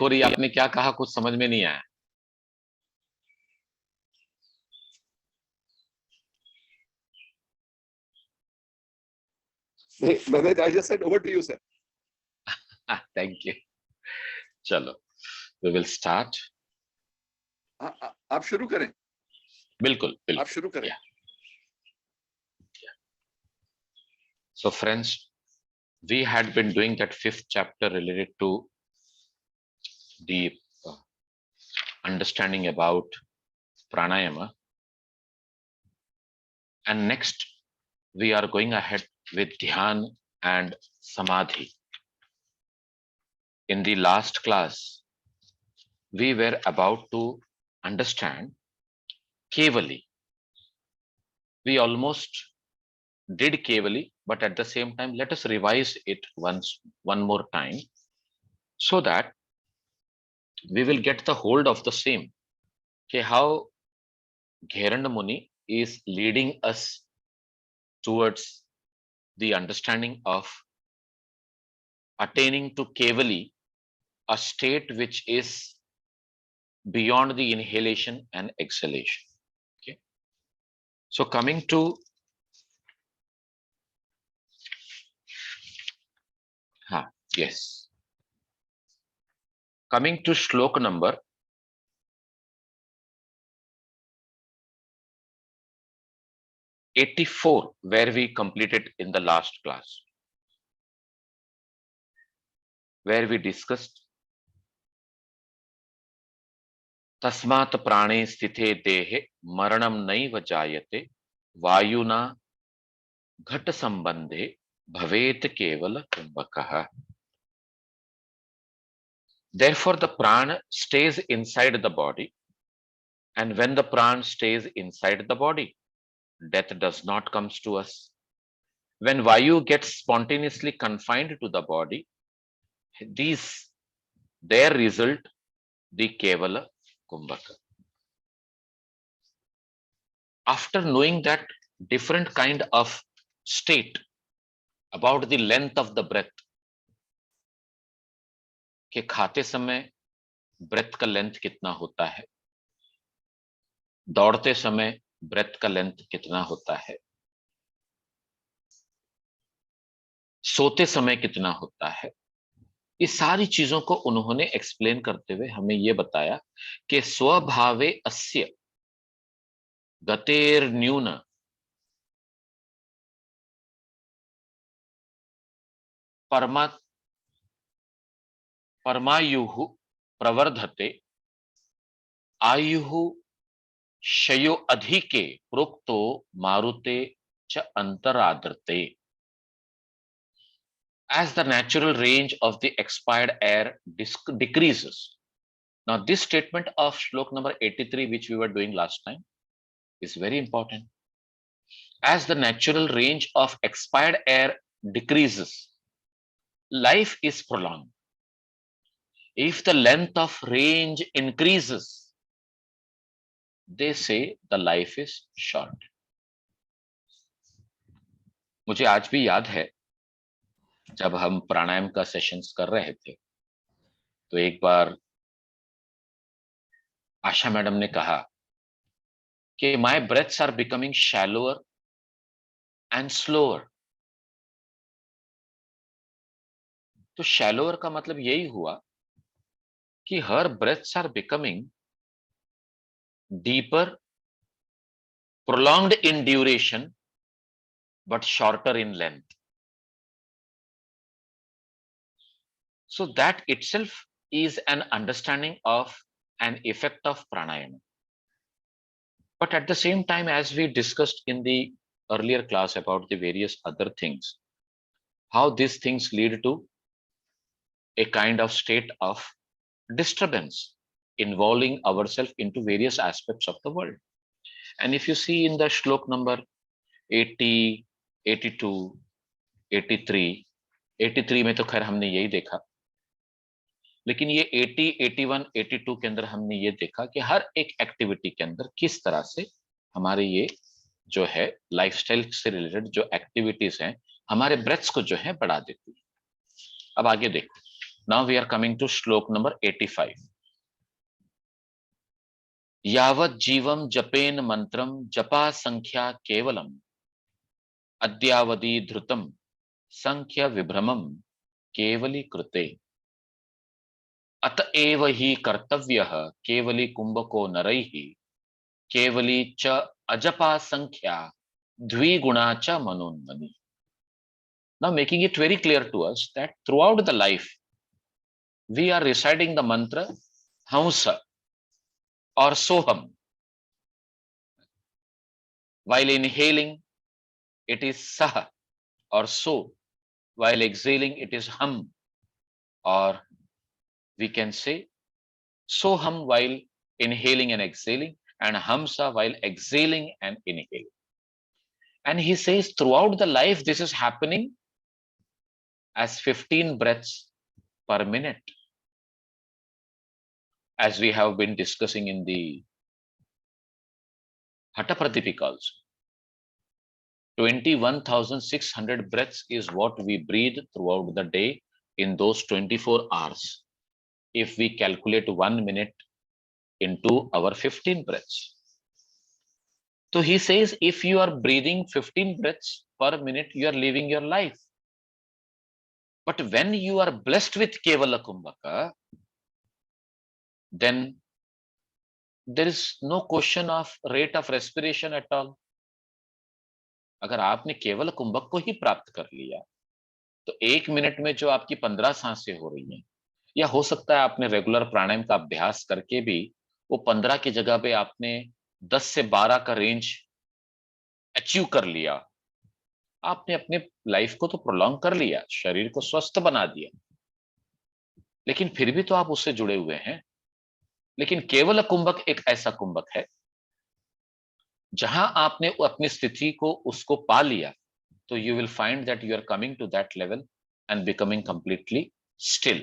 हो रही है। आपने क्या कहा कुछ समझ में नहीं आया। मैंने I just said over to you, sir. Thank you. चलो, वी विल स्टार्ट। आप शुरू करें। बिल्कुल आप बिल्कुल। शुरू करें। So friends, we had been doing that fifth chapter related to the understanding about pranayama, and next we are going ahead with dhyan and samadhi. In the last class, we were about to understand Kevali. We almost did Kevali, but at the same time, let us revise it one more time, so that we will get the hold of the same. Okay, how Gheranda Muni is leading us towards the understanding of attaining to Kevali, a state which is beyond the inhalation and exhalation. Okay. So coming to yes. Coming to shlok number 84, where we completed in the last class, where we discussed तस्मात् प्राणे स्थिते देहे मरणम नैव जायते वायुना घट संबंधे भवेत केवल कुंभकः. Therefore, the prana stays inside the body, and when the prana stays inside the body, death does not come to us. When Vayu gets spontaneously confined to the body, their result, the Kevala Kumbhaka. After knowing that different kind of state about the length of the breath, कि खाते समय breath का length कितना होता है, दौड़ते समय breath का लेंथ कितना होता है, सोते समय कितना होता है, इस सारी चीजों को उन्होंने एक्सप्लेन करते हुए हमें यह बताया कि स्वभावे अस्य गतेर न्यून परमायुः प्रवर्धते आयुः शयो अधिके प्रोक्तो मारुते च अंतराद्रते. As the natural range of the expired air decreases. Now, this statement of shlok number 83, which we were doing last time, is very important. As the natural range of expired air decreases, life is prolonged. If the length of range increases, they say the life is short. मुझे आज भी याद है जब हम प्राणायाम का sessions कर रहे थे तो एक बार आशा मैडम ने कहा कि my breaths are becoming shallower and slower. तो शैलोअर का मतलब यही हुआ कि her breaths are becoming deeper, prolonged in duration, but shorter in length. So that itself is an understanding of an effect of pranayama. But at the same time, as we discussed in the earlier class about the various other things, how these things lead to a kind of state of disturbance involving ourselves into various aspects of the world. And if you see in the shlok number 80, 82, 83, 83 में तो खैर हमने यही देखा, लेकिन ये 80, 81, 82 के अंदर हमने ये देखा कि हर एक एक्टिविटी के अंदर किस तरह से हमारे ये जो है लाइफस्टाइल से रिलेटेड जो एक्टिविटीज हैं हमारे ब्रेथ्स को जो है बढ़ा देती है. अब आगे देखो, Now we are coming to shlok number 85. यावत् जीवम जपेन मंत्रम जपा संख्या केवलम अद्यावधि धृतम संख्य विभ्रमम केवली कृते अतएव ही कर्तव्यः केवली कुंभको नरैः केवली च अजपा संख्या द्विगुणा च मनोन्मनि. Now making it very clear to us that throughout the life we are reciting the mantra Hamsa or Soham. While inhaling, it is Sah or So. While exhaling, it is Hum, or we can say Soham while inhaling and exhaling, and Hamsa while exhaling and inhaling. And he says throughout the life, this is happening as 15 breaths per minute. As we have been discussing in the Hatha Pradipika also. 21,600 breaths is what we breathe throughout the day in those 24 hours. If we calculate 1 minute into our 15 breaths. So he says, if you are breathing 15 breaths per minute, you are living your life. But when you are blessed with Kevala Kumbhaka, then there is no question of rate of respiration at all. अगर आपने केवल कुंभक को ही प्राप्त कर लिया तो 1 minute में जो आपकी 15 सांसें हो रही हैं, या हो सकता है आपने रेगुलर प्राणायाम का अभ्यास करके भी वो 15 की जगह पे आपने 10 से 12 का रेंज अचीव कर लिया. आपने अपने लाइफ को तो प्रोलॉन्ग कर लिया, शरीर को स्वस्थ बना दिया, लेकिन फिर भी तो आप उससे जुड़े हुए हैं. लेकिन केवल कुंभक एक ऐसा कुंभक है जहां आपने अपनी स्थिति को उसको पा लिया, तो you will find that you are coming to that level and becoming completely still.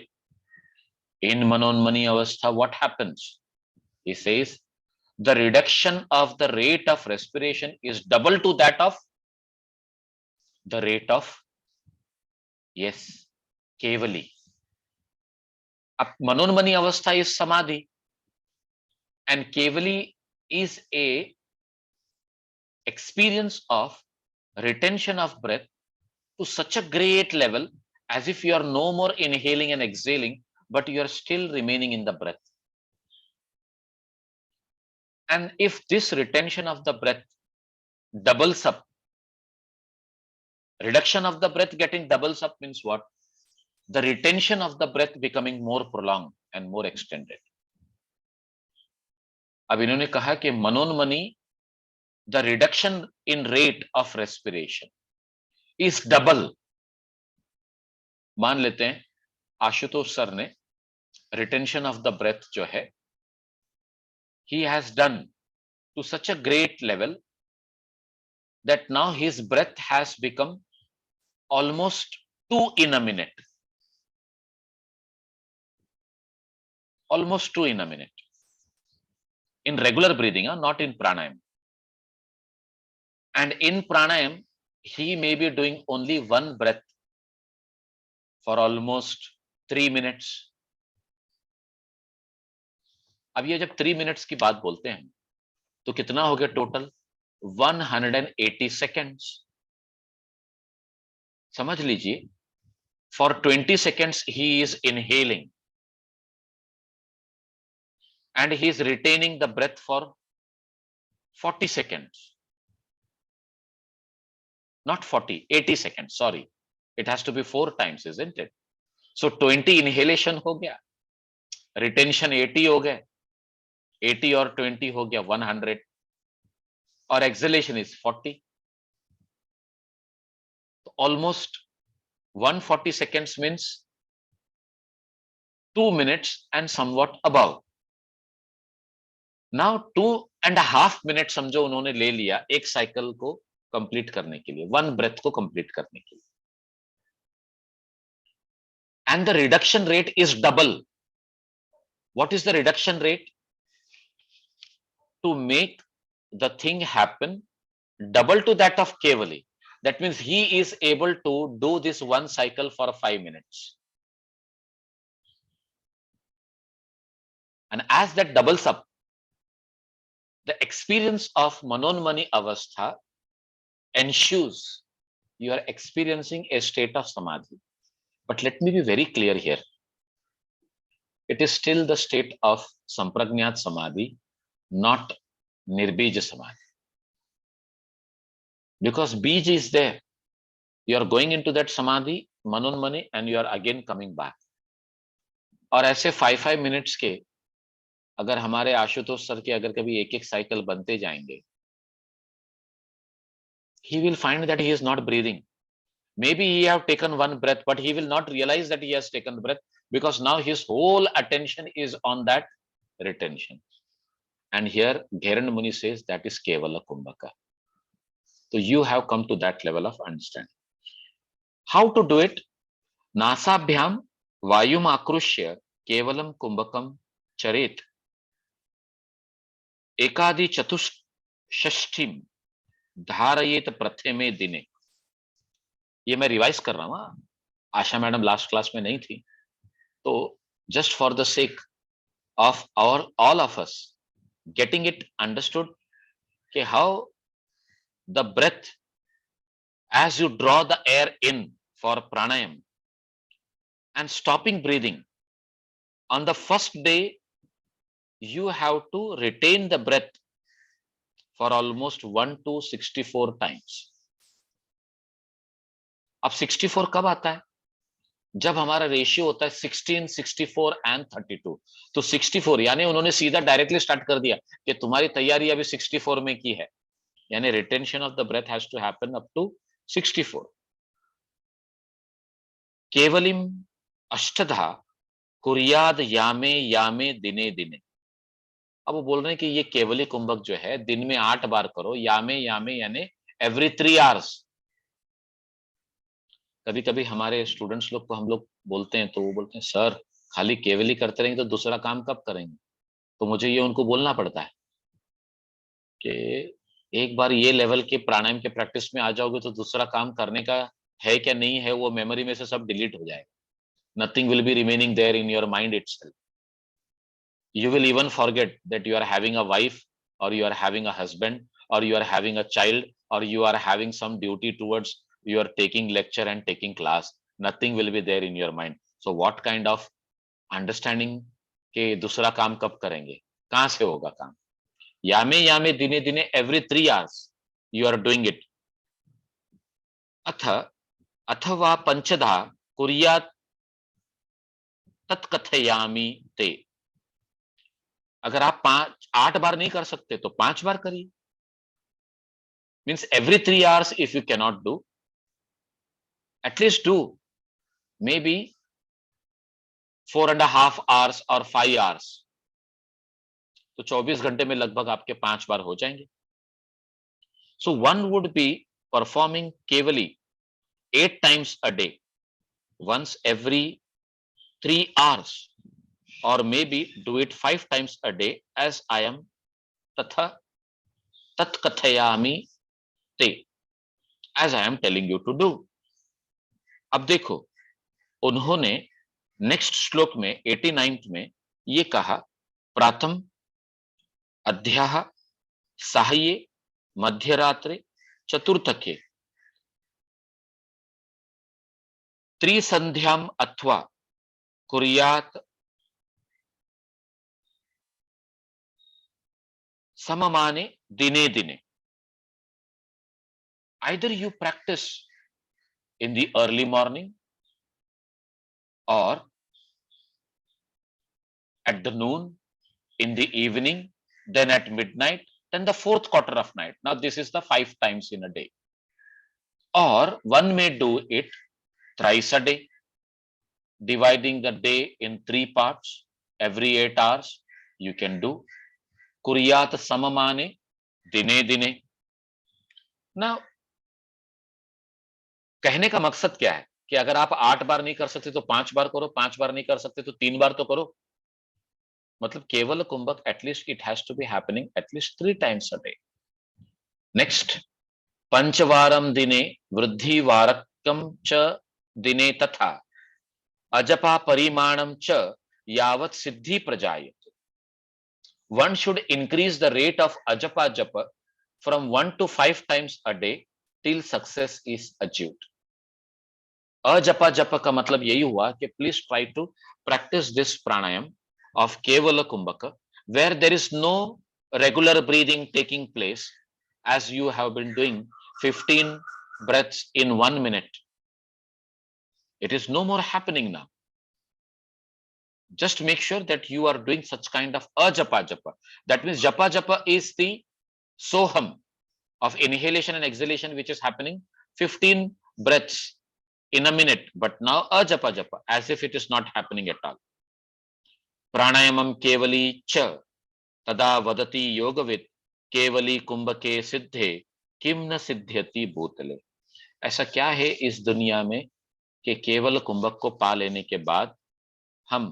In Manonmani Avastha, what happens? He says, the reduction of the rate of respiration is double to that of the rate of, yes, Kevali. Up Manonmani Avastha is Samadhi, and Kevali is a experience of retention of breath to such a great level as if you are no more inhaling and exhaling, but you are still remaining in the breath. And if this retention of the breath doubles up, reduction of the breath getting doubles up means what? The retention of the breath becoming more prolonged and more extended. अब इन्होंने कहा कि मनोन्मनी, the reduction in rate of respiration is double. मान लेते हैं Ashutosh sir ने retention of the breath जो है he has done to such a great level that now his breath has become almost 2 in a minute. Almost 2 in a minute. In regular breathing, not in pranayam. And in pranayam, he may be doing only one breath for almost 3 minutes. अब ये जब 3 minutes की बात बोलते हैं तो कितना हो गया टोटल? 180 seconds. समझ लीजिए, for 20 seconds he is inhaling and he is retaining the breath for 40 seconds. Not 40, 80 seconds, sorry. It has to be 4 times, isn't it? So 20 inhalation हो गया, retention 80 हो गए, 80 और 20 हो गया 100, और exhalation is 40. So almost 140 seconds means 2 minutes and somewhat above. Now 2.5 minutes समझो उन्होंने ले लिया एक साइकिल को कंप्लीट करने के लिए, वन ब्रेथ को कंप्लीट करने के लिए. And the reduction rate is double. What is the reduction rate? To make the thing happen double to that of Kevali. That means he is able to do this one cycle for 5 minutes. And as that doubles up, the experience of Manonmani Avastha ensures you are experiencing a state of Samadhi. But let me be very clear here. It is still the state of Samprajñat Samadhi, not Nirbija Samadhi. Because Bij is there. You are going into that Samadhi, Manonmani, and you are again coming back. और ऐसे 5 minutes के अगर हमारे Ashutosh sir के अगर कभी एक cycle बनते जाएंगे, he will find that he is not breathing. Maybe he have taken one breath, but he will not realize that he has taken breath, because now his whole attention is on that retention. And here Gheran Muni says that is Kevala Kumbhaka. So you have come to that level of understanding. How to do it? Nasabhyam Vayum Akrushya Kevalam Kumbhakam Charet Ekadi Chatushashtim Dharayet Pratheme Dine. ये मैं revise कर रहा हूँ, आशा madam last class में नहीं थी, तो just for the sake of our all of us getting it understood कि how the breath as you draw the air in for pranayam and stopping breathing, on the first day you have to retain the breath for almost 1 to 64 times. अब 64 कब आता है? जब हमारा ratio होता है 16, 64 and 32. तो 64 यानी उन्होंने सीधा डायरेक्टली स्टार्ट कर दिया कि तुम्हारी तैयारी अभी 64 में की है, यानी retention of the breath has to happen up to 64. केवलिम अष्टधा कुर्याद यामे यामे दिने दिने. अब वो बोल रहे हैं कि ये केवली कुंभक जो है दिन में 8 बार करो, यामे यामे यानी एवरी 3 आवर्स. कभी कभी हमारे स्टूडेंट्स लोग को हम लोग बोलते हैं तो वो बोलते हैं सर खाली केवली करते रहेंगे तो दूसरा काम कब करेंगे? तो मुझे ये उनको बोलना पड़ता है कि एक बार ये लेवल के प्राणायाम के प्रैक्टिस में आ जाओगे तो दूसरा काम करने का है क्या नहीं है वो मेमोरी में से सब डिलीट हो जाएगा. Nothing will be remaining there in your mind itself. You will even forget that you are having a wife, or you are having a husband, or you are having a child, or you are having some duty towards you are taking lecture and taking class. Nothing will be there in your mind. So what kind of understanding के दूसरा काम कब करेंगे? कहां से होगा काम? यामे यामे दिने दिने every 3 hours you are doing it. अथ अथवा पंचधा कुर्यात् तत्कथयामि ते. अगर आप 8 बार नहीं कर सकते तो 5 बार करिए. Means every 3 hours if you cannot do, at least do may be 4.5 hours और 5 आवर्स. तो 24 घंटे में लगभग आपके 5 बार हो जाएंगे. So one would be performing Kevali 8 times a day, once every 3 hours, or maybe do it 5 times a day as I am tatha tat kathayami te, as I am telling you to do. अब देखो उन्होंने next श्लोक में 89th में ये कहा प्राथम अध्याह साहये मध्यरात्रे चतुर्थके त्रिसंध्याम अथवा कुर्यात सममाने दिने दिने. Either you practice in the early morning or at the noon, in the evening, then at midnight, then the 4th quarter of night. Now this is the 5 times in a day. Or one may do it thrice a day, dividing the day in 3 parts. Every 8 hours you can do कुर्यात सममाने दिने दिने. Now कहने का मकसद क्या है कि अगर आप 8 बार नहीं कर सकते तो 5 बार करो, 5 बार नहीं कर सकते तो 3 बार तो करो. मतलब केवल कुंभक at least it has to be happening at least 3 times a day. Next पंचवारम दिने वृद्धि वारकम च दिने तथा अजपा परिमाणम च यावत सिद्धि प्रजायते. one should increase the rate of ajapa japa from 1 to 5 times a day till success is achieved. अजपा जप का मतलब यही हुआ कि please try to practice this pranayama of keval kumbhak where there is no regular breathing taking place as you have been doing 15 breaths in 1 minute. It is no more happening now. Just make sure that you are doing such kind of ajapa japa. That means japa japa is the soham of inhalation and exhalation which is happening 15 breaths in a minute, but now ajapa japa as if it is not happening at all. Pranayamam kevali cha tada vadati yogavid केवली कुंभ के सिद्धे किम न सिद्ध्यति भूतले. ऐसा क्या है इस दुनिया में कि केवल कुंभक को पा लेने के बाद हम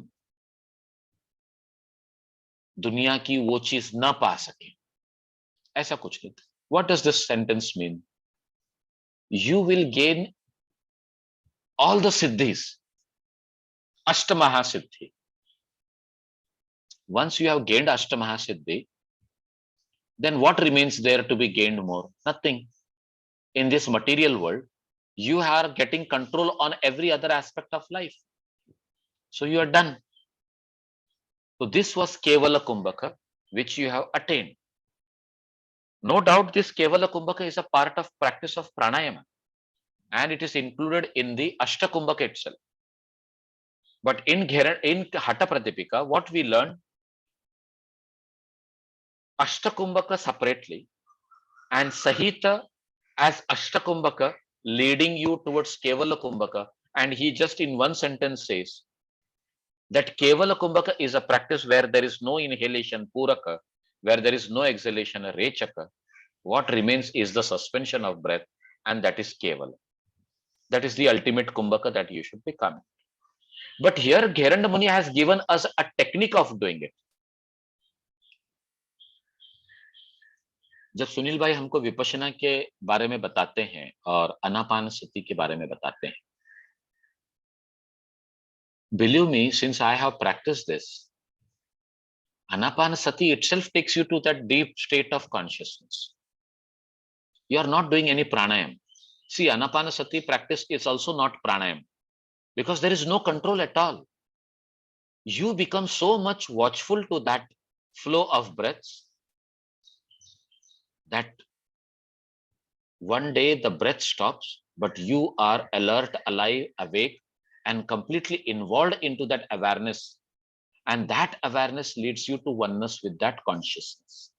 दुनिया की वो चीज ना पा सके. ऐसा कुछ नहीं. What does this sentence mean? You will gain all the siddhis, Astamahasiddhi. Once you have gained Astamahasiddhi, then what remains there to be gained more? Nothing. In this material world, you are getting control on every other aspect of life. So you are done. So this was Kevala Kumbhaka, which you have attained. No doubt this Kevala Kumbhaka is a part of practice of pranayama, and it is included in the Ashta Kumbhaka itself. But in Hatha Pradipika, what we learned, Ashta Kumbhaka separately and Sahita as Ashta Kumbhaka leading you towards Kevala Kumbhaka, and he just in one sentence says that Kevala Kumbhaka is a practice where there is no inhalation, Puraka, where there is no exhalation, Rechaka. What remains is the suspension of breath, and that is Kevala. That is the ultimate Kumbhaka that you should become. But here Gheranda Muni has given us a technique of doing it. जब सुनील भाई हमको विपश्यना के बारे में बताते हैं और आनापानसति के बारे में बताते हैं, believe me, since I have practiced this, Anapanasati itself takes you to that deep state of consciousness. You are not doing any pranayam. See, Anapanasati practice is also not pranayam because there is no control at all. You become so much watchful to that flow of breaths that one day the breath stops, but you are alert, alive, awake, and completely involved into that awareness. And that awareness leads you to oneness with that consciousness.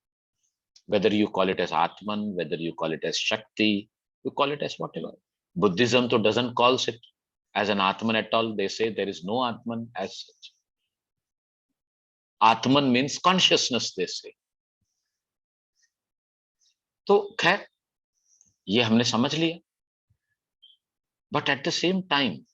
Whether you call it as Atman, whether you call it as Shakti, you call it as whatever. Buddhism to doesn't call it as an Atman at all. They say there is no Atman as such. Atman means consciousness, they say. तो खैर ये हमने समझ लिया. But at the same time,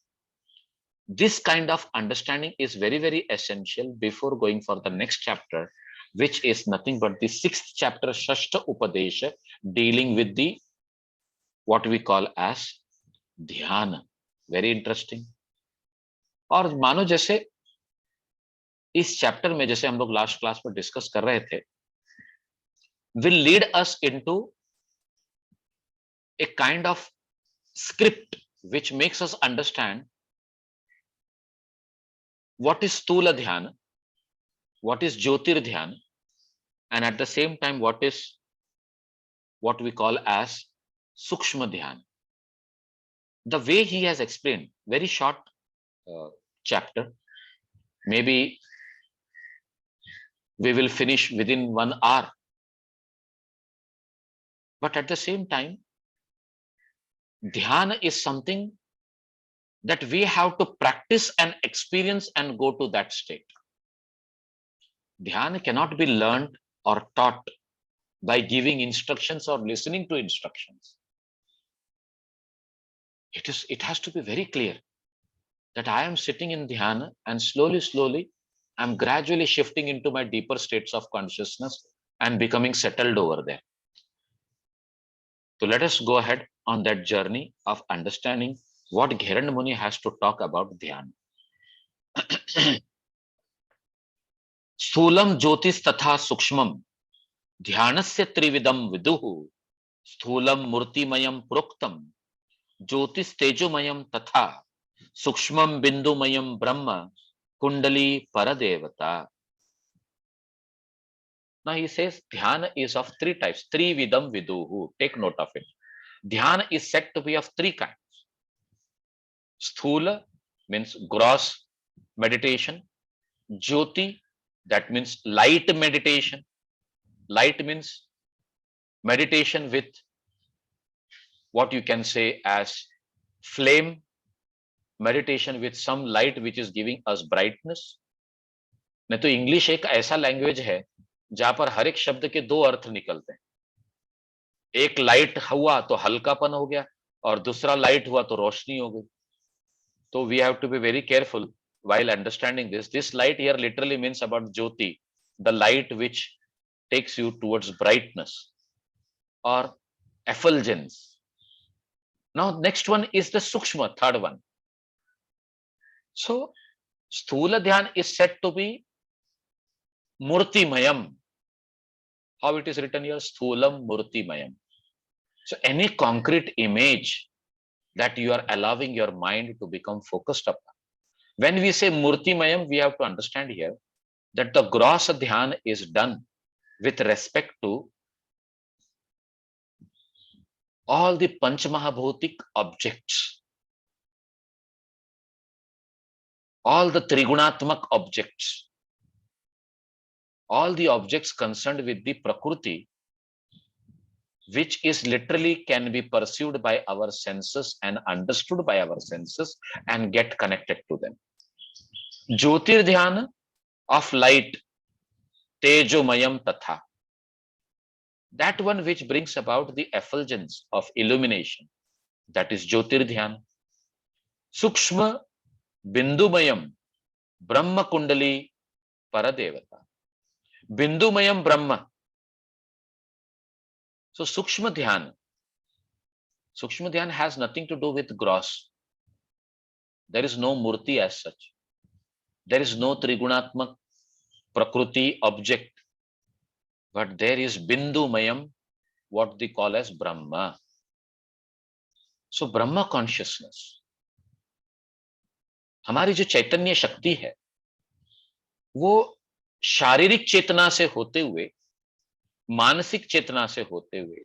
this kind of understanding is very, very essential before going for the next chapter, which is nothing but the 6th chapter, Shashta Upadesha, dealing with the what we call as dhyana. Very interesting. और मानो जैसे इस chapter में जैसे हम लोग last class में discuss कर रहे थे, will lead us into a kind of script which makes us understand what is Stula Dhyana, what is Jyotir Dhyana, and at the same time what is what we call as Sukshma Dhyana. The way he has explained, very short chapter, maybe we will finish within 1 hour. But at the same time, dhyana is something that we have to practice and experience and go to that state. Dhyana cannot be learned or taught by giving instructions or listening to instructions. It has to be very clear that I am sitting in dhyana and slowly, I'm gradually shifting into my deeper states of consciousness and becoming settled over there. So let us go ahead on that journey of understanding what Gheranda Muni has to talk about dhyana. स्थूलम ज्योतिष तथा सूक्ष्मम ध्यानस्य त्रिविधम विदुः स्थूलम मूर्तिमयम प्रोक्तम ज्योतिष तेजोमयम तथा सूक्ष्मम बिंदुमयम ब्रह्म कुंडली परदेवता. Now he says dhyana is of three types. Trividam viduhu. Take note of it. Dhyana is said to be of three kinds. Sthula means gross meditation. Jyoti, that means light meditation. Light means meditation with what you can say as flame, meditation with some light which is giving us brightness. नहीं तो English एक ऐसा language है जहां पर हर एक शब्द के दो अर्थ निकलते हैं. एक लाइट हुआ तो हल्कापन हो गया और दूसरा लाइट हुआ तो रोशनी हो गई. तो we have to be very careful while understanding this light here literally means about jyoti, the light which takes you towards brightness or effulgence. Now next one is the sukshma, third one. So sthula dhyan is said to be murtimayam. How it is written here? Sthulam murtimayam. So any concrete image that you are allowing your mind to become focused upon. When we say murtimayam, we have to understand here that the gross dhyan is done with respect to all the panchamahabhutik objects, all the trigunatmak objects, all the objects concerned with the prakriti, which is literally can be perceived by our senses and understood by our senses and get connected to them. Jyotir dhyan of light, tejomayam tatha, that one which brings about the effulgence of illumination, that is Jyotir dhyan. Sukshma bindumayam brahma kundali paradevata. Bindumayam brahma. So Sukshma dhyan has nothing to do with gross. There is no murti as such. There is no trigunatmak prakriti object, but there is bindumayam, what they call as Brahma. So Brahma consciousness, हमारी जो चैतन्य शक्ति है वो शारीरिक चेतना से होते हुए, मानसिक चेतना से होते हुए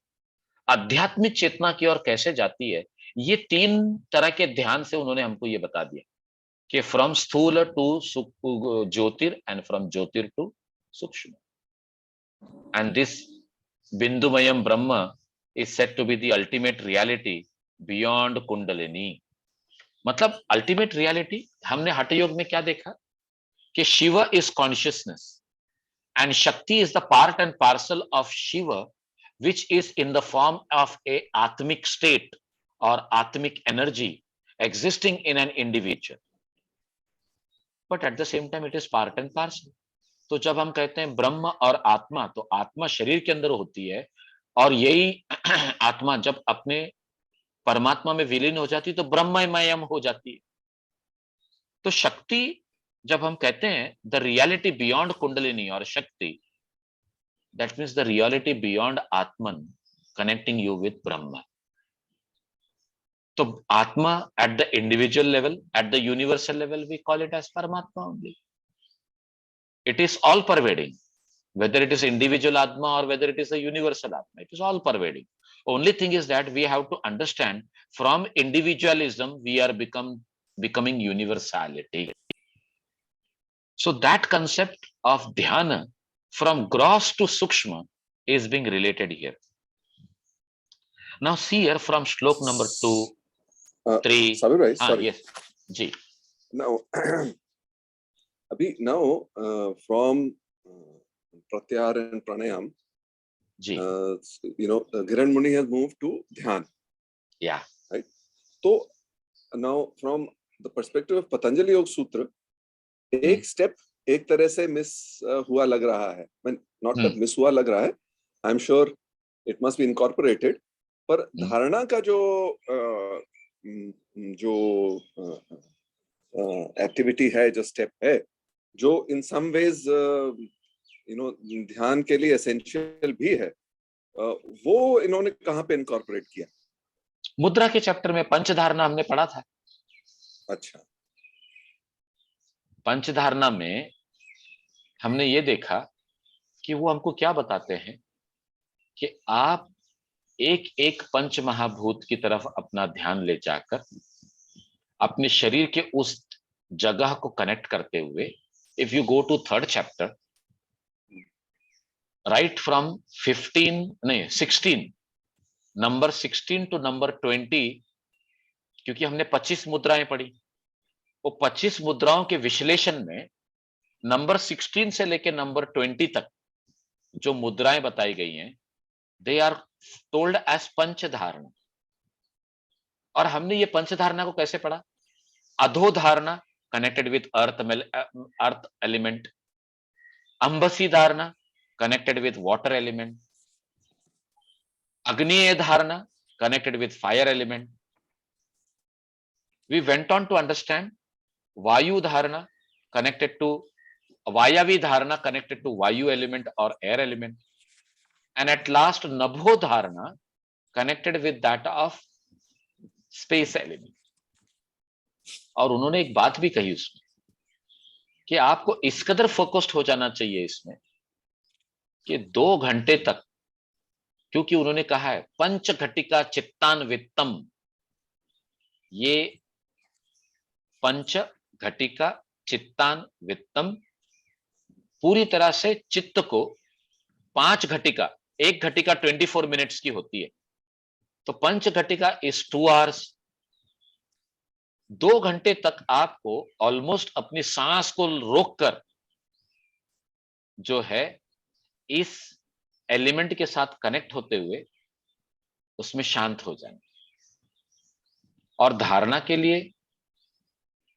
आध्यात्मिक चेतना की ओर कैसे जाती है, ये तीन तरह के ध्यान से उन्होंने हमको ये बता दिया कि फ्रॉम स्थूल टू ज्योतिर एंड फ्रॉम ज्योतिर टू सूक्ष्म. एंड दिस बिंदुमयम ब्रह्म is said to be the ultimate reality beyond Kundalini. मतलब अल्टीमेट रियलिटी हमने हठ योग में क्या देखा कि Shiva is consciousness and Shakti is the part and parcel of Shiva which is in the form of a atmic state or atmic energy existing in an individual, but at the same time it is part and parcel. तो जब हम कहते हैं ब्रह्म और आत्मा, तो आत्मा शरीर के अंदर होती है और यही आत्मा जब अपने परमात्मा में विलीन हो जाती है तो ब्रह्ममयम हो जाती है. तो शक्ति जब हम कहते हैं द रियलिटी बियॉन्ड कुंडलिनी और शक्ति, that means the reality beyond Atman connecting you with Brahma. So Atma at the individual level, at the universal level, we call it as Paramatma only. It is all pervading, whether it is individual Atma or whether it is a universal Atma, it is all pervading. Only thing is that we have to understand from individualism we are becoming universality. So that concept of dhyana from gross to sukshma is being related here. Now see here from shlok number 2, 3. Sabir bhai, sorry. Yes, ji. Now, now from pratyahar and pranayam, ji. Ghiran Muni has moved to dhyan. Yeah. Right. So now from the perspective of Patanjali Yoga Sutra, एक step एक तरह से miss हुआ लग रहा है. Not that miss हुआ लग रहा है, I am sure it must be incorporated, पर धारणा का जो एक्टिविटी है, जो स्टेप है, जो इन सम वेज ध्यान के लिए एसेंशियल भी है, वो इन्होंने कहाँ पे इनकॉर्पोरेट किया? मुद्रा के चैप्टर में पंचधारणा हमने पढ़ा था। अच्छा। पंचधारणा में हमने ये देखा कि वो हमको क्या बताते हैं कि आप एक एक पंच महाभूत की तरफ अपना ध्यान ले जाकर अपने शरीर के उस जगह को कनेक्ट करते हुए, if you go to third chapter, right from 16 number 16 to number 20, क्योंकि हमने 25 मुद्राएं पढ़ी, वो 25 मुद्राओं के विश्लेषण में नंबर 16 से लेकर नंबर 20 तक जो मुद्राएं बताई गई हैं, दे आर टोल्ड एज पंचधारणा। और हमने ये पंचधारणा को कैसे पढ़ा? अधोधारणा कनेक्टेड विथ अर्थ एलिमेंट, अंबसी धारणा connected with water element, agniya dharana connected with fire element. We went on to understand vayu dharana connected to vayavi dharana connected to vayu element or air element, and at last nabho dharana connected with that of space element. और उन्होंने एक बात भी कही उसमें कि आपको इस कदर फोकस्ड हो जाना चाहिए इसमें कि 2 घंटे तक, क्योंकि उन्होंने कहा है पंच घटिका चित्तान्वितम, ये पंच घटिका चित्तान्वितम पूरी तरह से चित्त को 5 घटिका, 1 घटिका 24 मिनट्स की होती है, तो पंच घटिका इज 2 आवर्स। 2 घंटे तक आपको ऑलमोस्ट अपनी सांस को रोककर जो है इस एलिमेंट के साथ कनेक्ट होते हुए उसमें शांत हो जाएंगे। और धारणा के लिए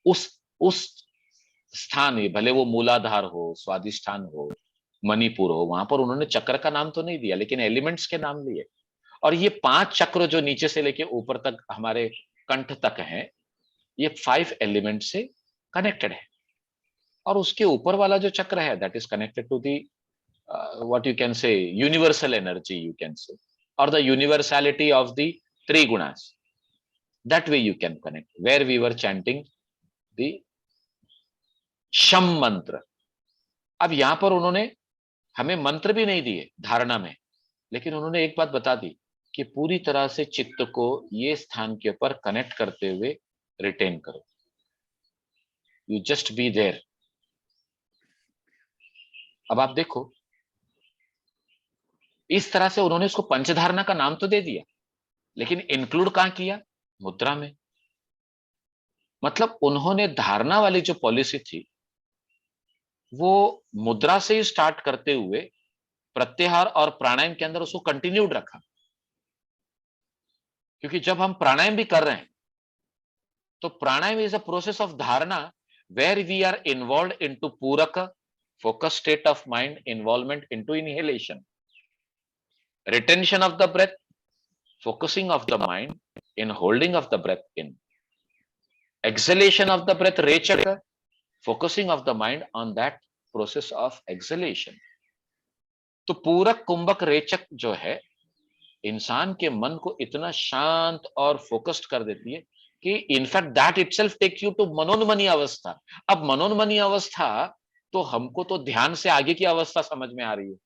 उस स्थान, भले वो मूलाधार हो, स्वादिष्ठान हो, मणिपुर हो, वहां पर उन्होंने चक्र का नाम तो नहीं दिया लेकिन एलिमेंट्स के नाम लिए। और ये 5 चक्र जो नीचे से लेके ऊपर तक हमारे कंठ तक हैं, ये 5 एलिमेंट से कनेक्टेड है। और उसके ऊपर वाला जो चक्र है that is connected to the what you can say universal energy, you can say, or the universality of the 3 gunas. That way you can connect, where we were chanting the शम मंत्र। अब यहां पर उन्होंने हमें मंत्र भी नहीं दिए धारणा में, लेकिन उन्होंने एक बात बता दी कि पूरी तरह से चित्त को ये स्थान के ऊपर कनेक्ट करते हुए रिटेन करो, यू जस्ट बी देयर। अब आप देखो, इस तरह से उन्होंने इसको पंचधारणा का नाम तो दे दिया, लेकिन इंक्लूड कहां किया? मुद्रा में। मतलब उन्होंने धारणा वाली जो पॉलिसी थी वो मुद्रा से ही स्टार्ट करते हुए प्रत्याहार और प्राणायाम के अंदर उसको कंटिन्यूड रखा। क्योंकि जब हम प्राणायाम भी कर रहे हैं तो pranayama is a process of dharana where we are involve into purak focus state of mind, involvement into inhalation, retention of the breath, focusing of the mind in holding of the breath in, exhalation of the breath, rechaka, focusing of the mind on that process of exhalation. तो पूरक कुंभक रेचक जो है इंसान के मन को इतना शांत और फोकस्ड कर देती है कि in fact that itself take you to manonmani avastha. अब मनोन्मनी अवस्था तो हमको तो ध्यान से आगे की अवस्था समझ में आ रही है।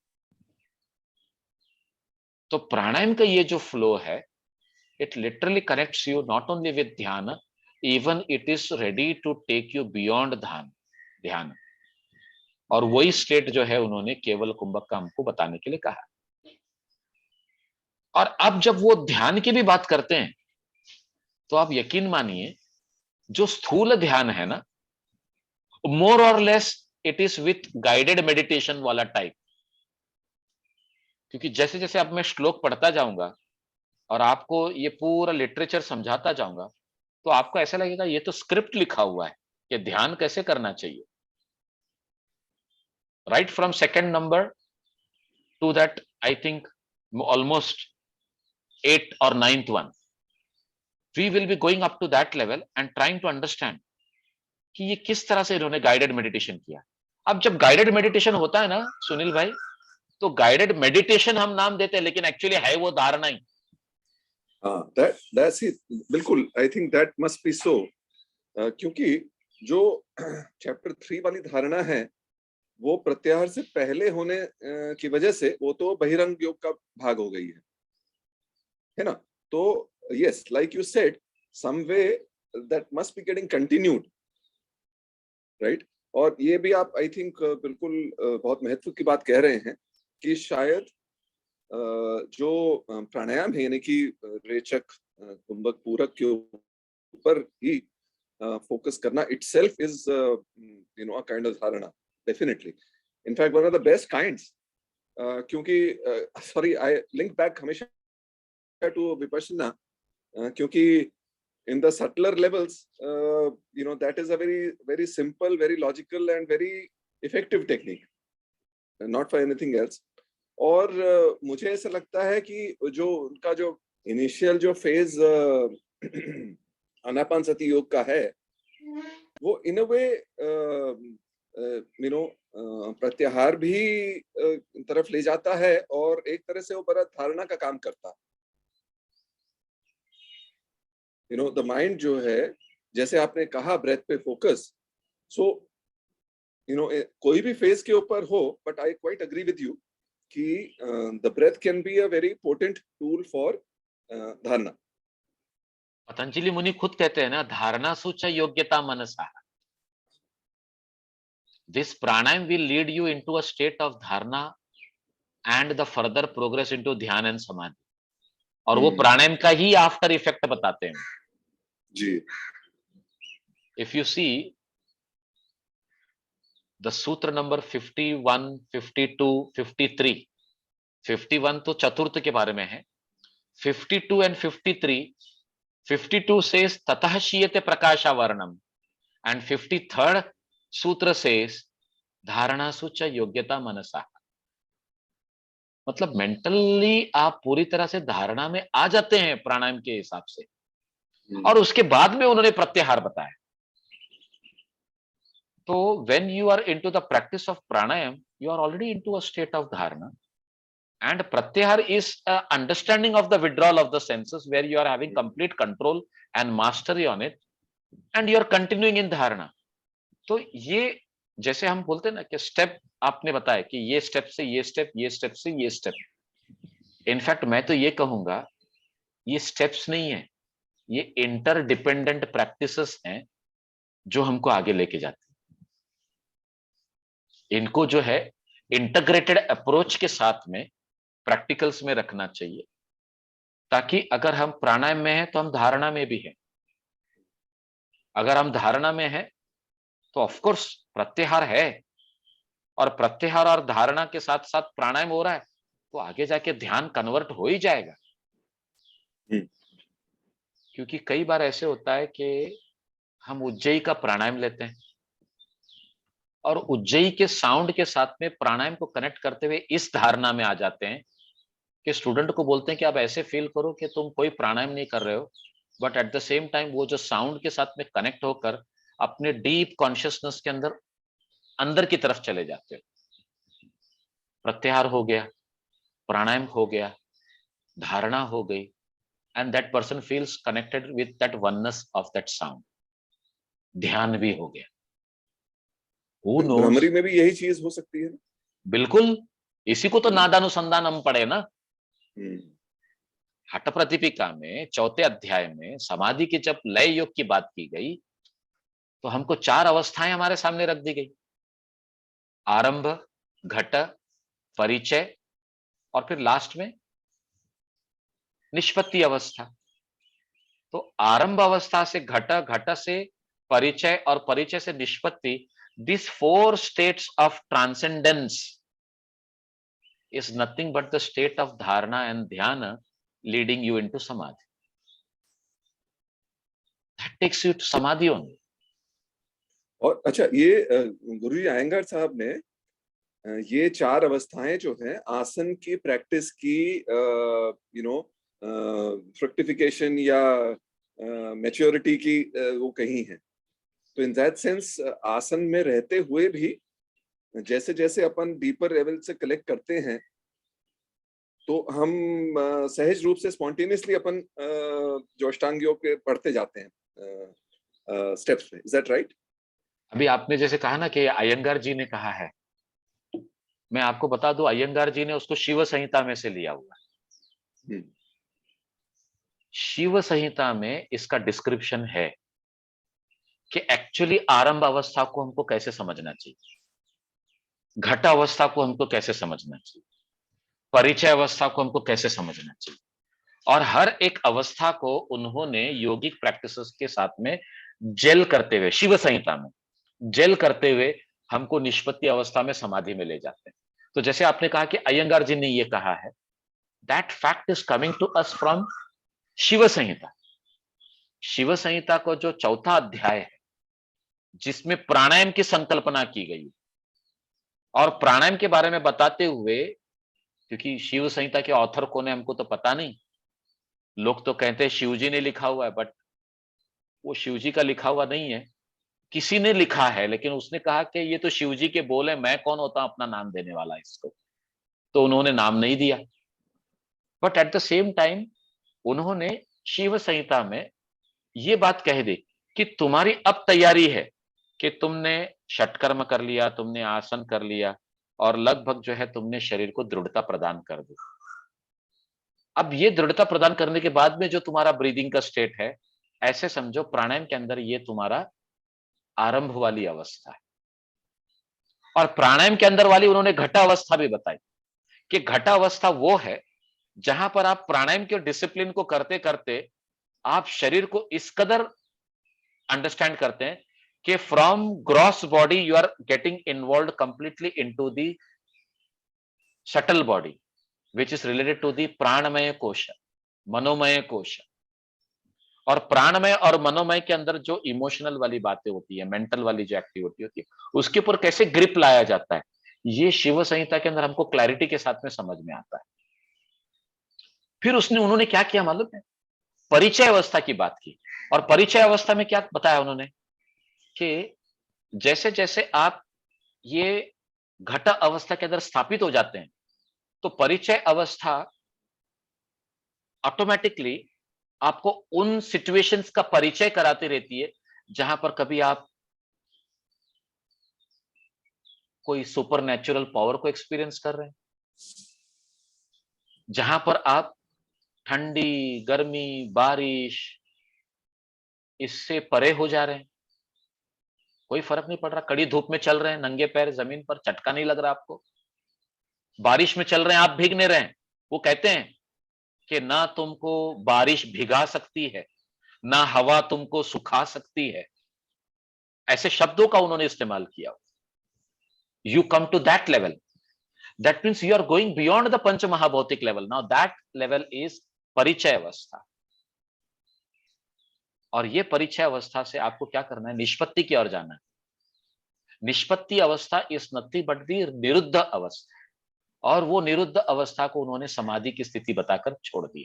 तो प्राणायाम का ये जो फ्लो है, it literally connects you not only with dhyan, even it is ready to take you beyond dhyan. और वही स्टेट जो है उन्होंने केवल कुंभक का हमको बताने के लिए कहा। और अब जब वो ध्यान की भी बात करते हैं तो आप यकीन मानिए जो स्थूल ध्यान है ना, मोर और less it is with guided meditation वाला टाइप। क्योंकि जैसे जैसे अब मैं श्लोक पढ़ता जाऊंगा और आपको ये पूरा लिटरेचर समझाता जाऊंगा तो आपको ऐसा लगेगा ये तो स्क्रिप्ट लिखा हुआ है कि ध्यान कैसे करना चाहिए। Right from second number two that I think almost 8th or 9th one, we will be going up to that level and trying to understand कि ये किस तरह से इन्होंने गाइडेड मेडिटेशन किया। अब जब गाइडेड मेडिटेशन होता है ना सुनील भाई, तो गाइडेड मेडिटेशन हम नाम देते हैं, लेकिन एक्चुअली है वो धारणा ही। हाँ, that's it, बिल्कुल, I think that must be so, क्योंकि जो चैप्टर 3 वाली धारणा है वो प्रत्याहार से पहले होने की वजह से वो तो बहिरंग योग का भाग हो गई है ना। तो yes, like you said, some way that must be getting continued, right. और ये भी आप आई थिंक बिल्कुल बहुत महत्व की बात कह रहे हैं कि शायद जो प्राणायाम है, यानी कि रेचक, कुंभक, पूरक के ऊपर ही फोकस करना itself is a kind of dharana, definitely, in fact one of the best kinds, क्योंकि sorry, I link back हमेशा to vipassana, क्योंकि in the subtler levels, that is a very very simple, very logical and very effective technique, not for anything else. और मुझे ऐसा लगता है कि जो उनका जो इनिशियल जो फेज आनापानसति योग का है, वो इन अ वे प्रत्याहार भी तरफ ले जाता है और एक तरह से वो बड़ा धारणा का काम करता है। द माइंड जो है, जैसे आपने कहा ब्रेथ पे फोकस, सो कोई भी फेज के ऊपर हो, but I quite agree with you कि the breath can be a very potent tool for dharana. Patanjali मुनि खुद कहते हैं ना, धारणा सूच योग्यता मनसा। This pranayama will lead you into a state of dharana and the further progress into dhyan and samadhi. और वो प्राणायाम का ही आफ्टर इफेक्ट बताते हैं जी। इफ यू सी द सूत्र नंबर 51, 52, 53, 51 तो चतुर्थ के बारे में है, 52 एंड 53, 52 says ततः शीयते प्रकाशावर्णम एंड 53rd सूत्र says धारणासु च योग्यता मनसा। मतलब मेंटली आप पूरी तरह से धारणा में आ जाते हैं प्राणायाम के हिसाब से, और उसके बाद में उन्होंने प्रत्याहार बताया। तो when you are into the practice of pranayam, you are already into a state of dharana, and pratyahar is a understanding of the withdrawal of the senses where you are having complete control and mastery on it, and you are continuing in dharana. तो ये जैसे हम बोलते हैं ना कि step आपने बताया कि ये स्टेप से ये स्टेप, ये स्टेप से ये स्टेप, इनफैक्ट मैं तो ये कहूंगा ये स्टेप्स नहीं है, ये इंटरडिपेंडेंट प्रैक्टिसेस हैं जो हमको आगे लेके जाते हैं। इनको जो है इंटीग्रेटेड अप्रोच के साथ में प्रैक्टिकल्स में रखना चाहिए, ताकि अगर हम प्राणायाम में हैं तो हम धारणा में भी हैं, अगर हम धारणा में हैं तो ऑफ कोर्स प्रत्याहार है, और प्रत्याहार और धारणा के साथ साथ प्राणायाम हो रहा है तो आगे जाके ध्यान कन्वर्ट हो ही जाएगा। क्योंकि कई बार ऐसे होता है कि हम उज्जयी का प्राणायाम लेते हैं और उज्जयी के साउंड के साथ में प्राणायाम को कनेक्ट करते हुए इस धारणा में आ जाते हैं कि स्टूडेंट को बोलते हैं कि आप ऐसे फील करो कि तुम कोई प्राणायाम नहीं कर रहे हो, but at the same time वो जो साउंड के साथ में कनेक्ट होकर अपने डीप कॉन्शियसनेस के अंदर अंदर की तरफ चले जाते हो। प्रत्याहार हो गया, प्राणायाम हो गया, धारणा हो गई, and that person feels connected with that oneness of that sound. ध्यान भी हो गया। Who knows? भ्रमरी में भी यही चीज हो सकती है। बिल्कुल, इसी को तो नादानुसंधान हम पढ़े ना। हठ प्रतिपिका में चौथे अध्याय में समाधि की जब लय योग की बात की गई तो हमको 4 अवस्थाएं हमारे सामने रख दी गई, आरंभ, घट, परिचय और फिर लास्ट में निष्पत्ति अवस्था। तो आरंभ अवस्था से घट, घट से परिचय और परिचय से निष्पत्ति, this 4 states of transcendence is nothing but the state of dharana and dhyana leading you into samadhi. That takes you to samadhi only. और अच्छा, ये गुरुजी अयंगार साहब ने ये 4 अवस्थाएं जो हैं आसन की प्रैक्टिस की फ्रुक्टिफिकेशन या मैच्योरिटी की वो कही हैं। तो इन दैट सेंस आसन में रहते हुए भी जैसे जैसे अपन डीपर लेवल से कलेक्ट करते हैं तो हम सहज रूप से स्पॉन्टेनियसली अपन जो अष्टांग योग के पढ़ते जाते हैं स्टेप्स में. Is that right? अभी आपने जैसे कहा ना कि अयंगार जी ने कहा है, मैं आपको बता दूं अयंगार जी ने उसको शिव संहिता में से लिया हुआ है. शिव संहिता में इसका डिस्क्रिप्शन है कि एक्चुअली आरंभ अवस्था को हमको कैसे समझना चाहिए, घट अवस्था को हमको कैसे समझना चाहिए, परिचय अवस्था को हमको कैसे समझना चाहिए. और हर एक अवस्था को उन्होंने योगिक प्रैक्टिसेस के साथ में जेल करते हुए, शिव संहिता में जेल करते हुए हमको निष्पत्ति अवस्था में समाधि में ले जाते हैं. तो जैसे आपने कहा कि अयंगार जी ने यह कहा है, that fact is coming to us from Shiv Samhita. Shiv Samhita को जो चौथा अध्याय है जिसमें प्राणायाम की संकल्पना की गई और प्राणायाम के बारे में बताते हुए, क्योंकि शिव संहिता के ऑथर कौन है हमको तो पता नहीं, लोग तो कहते हैं शिवजी ने लिखा हुआ है, बट वो शिवजी का लिखा हुआ नहीं है, किसी ने लिखा है. लेकिन उसने कहा कि ये तो शिवजी के बोल है, मैं कौन होता हूं अपना नाम देने वाला इसको, तो उन्होंने नाम नहीं दिया. But at the same time उन्होंने शिव संहिता में ये बात कह दी कि तुम्हारी अब तैयारी है कि तुमने षटकर्म कर लिया, तुमने आसन कर लिया और लगभग जो है तुमने शरीर को दृढ़ता प्रदान कर दी. अब ये दृढ़ता प्रदान करने के बाद में जो तुम्हारा ब्रीदिंग का स्टेट है, ऐसे समझो प्राणायाम के अंदर ये तुम्हारा आरंभ वाली अवस्था है. और प्राणायाम के अंदर वाली उन्होंने घटा अवस्था भी बताई कि घटा अवस्था वो है जहां पर आप प्राणायाम के डिसिप्लिन को करते करते आप शरीर को इस कदर अंडरस्टैंड करते हैं कि from gross body you are getting involve completely into the subtle body which is related to the pranamaya kosh, manomaya कोश. और प्राणमय और मनोमय के अंदर जो इमोशनल वाली बातें होती है, मेंटल वाली जो एक्टिविटी होती है, उसके ऊपर कैसे ग्रिप लाया जाता है, ये शिव संहिता के अंदर हमको क्लैरिटी के साथ में समझ में आता है. फिर उन्होंने क्या किया मालूम है, परिचय अवस्था की बात की. और परिचय अवस्था में क्या बताया उन्होंने कि जैसे जैसे आप ये घट अवस्था के अंदर स्थापित हो जाते हैं तो परिचय अवस्था ऑटोमेटिकली आपको उन सिचुएशंस का परिचय कराती रहती है जहां पर कभी आप कोई सुपर नेचुरल पावर को एक्सपीरियंस कर रहे हैं, जहां पर आप ठंडी, गर्मी, बारिश इससे परे हो जा रहे हैं, कोई फर्क नहीं पड़ रहा. कड़ी धूप में चल रहे हैं, नंगे पैर जमीन पर, चटका नहीं लग रहा आपको. बारिश में चल रहे हैं, आप भीग नहीं रहे हैं. वो कहते हैं कि ना तुमको बारिश भिगा सकती है, ना हवा तुमको सुखा सकती है. ऐसे शब्दों का उन्होंने इस्तेमाल किया. You come to that level, that means you are going beyond the panch mahabhautik level. Now that level is parichay avastha. और ये परिचय अवस्था से आपको क्या करना है, निष्पत्ति की ओर जाना है. निष्पत्ति अवस्था इज नथिंग बट दी निरुद्ध अवस्था. और वो निरुद्ध अवस्था को उन्होंने समाधि की स्थिति बताकर छोड़ दी,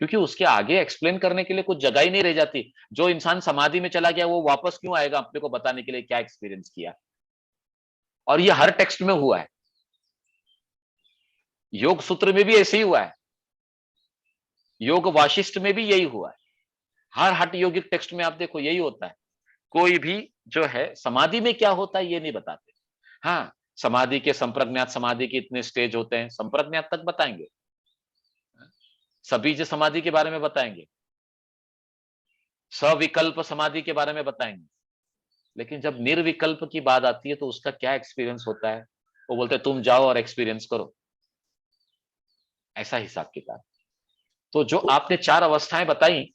क्योंकि उसके आगे एक्सप्लेन करने के लिए कुछ जगह ही नहीं रह जाती. जो इंसान समाधि में चला गया वो वापस क्यों आएगा अपने को बताने के लिए क्या एक्सपीरियंस किया. और ये हर टेक्स्ट में हुआ है, योग सूत्र में भी ऐसे ही हुआ है, योग वाशिष्ठ में भी यही हुआ है. हर हठ योगिक टेक्स्ट में आप देखो यही होता है. कोई भी जो है समाधि में क्या होता है ये नहीं बताते. हाँ, समाधि के संप्रज्ञात समाधि के इतने स्टेज होते हैं, संप्रज्ञात तक बताएंगे, सबीज समाधि के बारे में बताएंगे, सविकल्प समाधि के बारे में बताएंगे. लेकिन जब निर्विकल्प की बात आती है तो उसका क्या एक्सपीरियंस होता है, वो बोलते हैं तुम जाओ और एक्सपीरियंस करो. ऐसा हिसाब किताब. तो जो आपने चार अवस्थाएं बताई,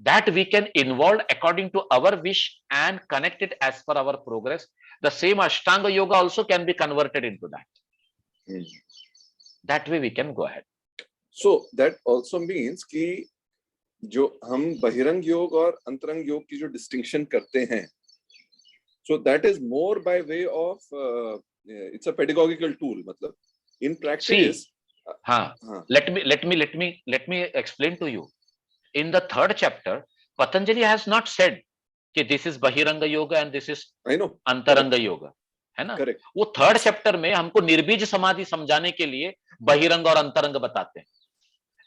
that we can involve according to our wish and connect it as per our progress. The same Ashtanga Yoga also can be converted into that. That way we can go ahead. So that also means कि जो हम बहिरंग योग और अंतरंग योग की जो डिस्टिंक्शन करते हैं, so that is more by way of it's a pedagogical tool. मतलब in practice. हाँ, let me explain to you. In the third chapter, Patanjali has not said कि this is Bahiranga Yoga and this is I know Antaranga Yoga. है ना। Correct. वो third chapter में हमको निर्बीज समाधि समझाने के लिए बहिरंग और अंतरंग बताते हैं।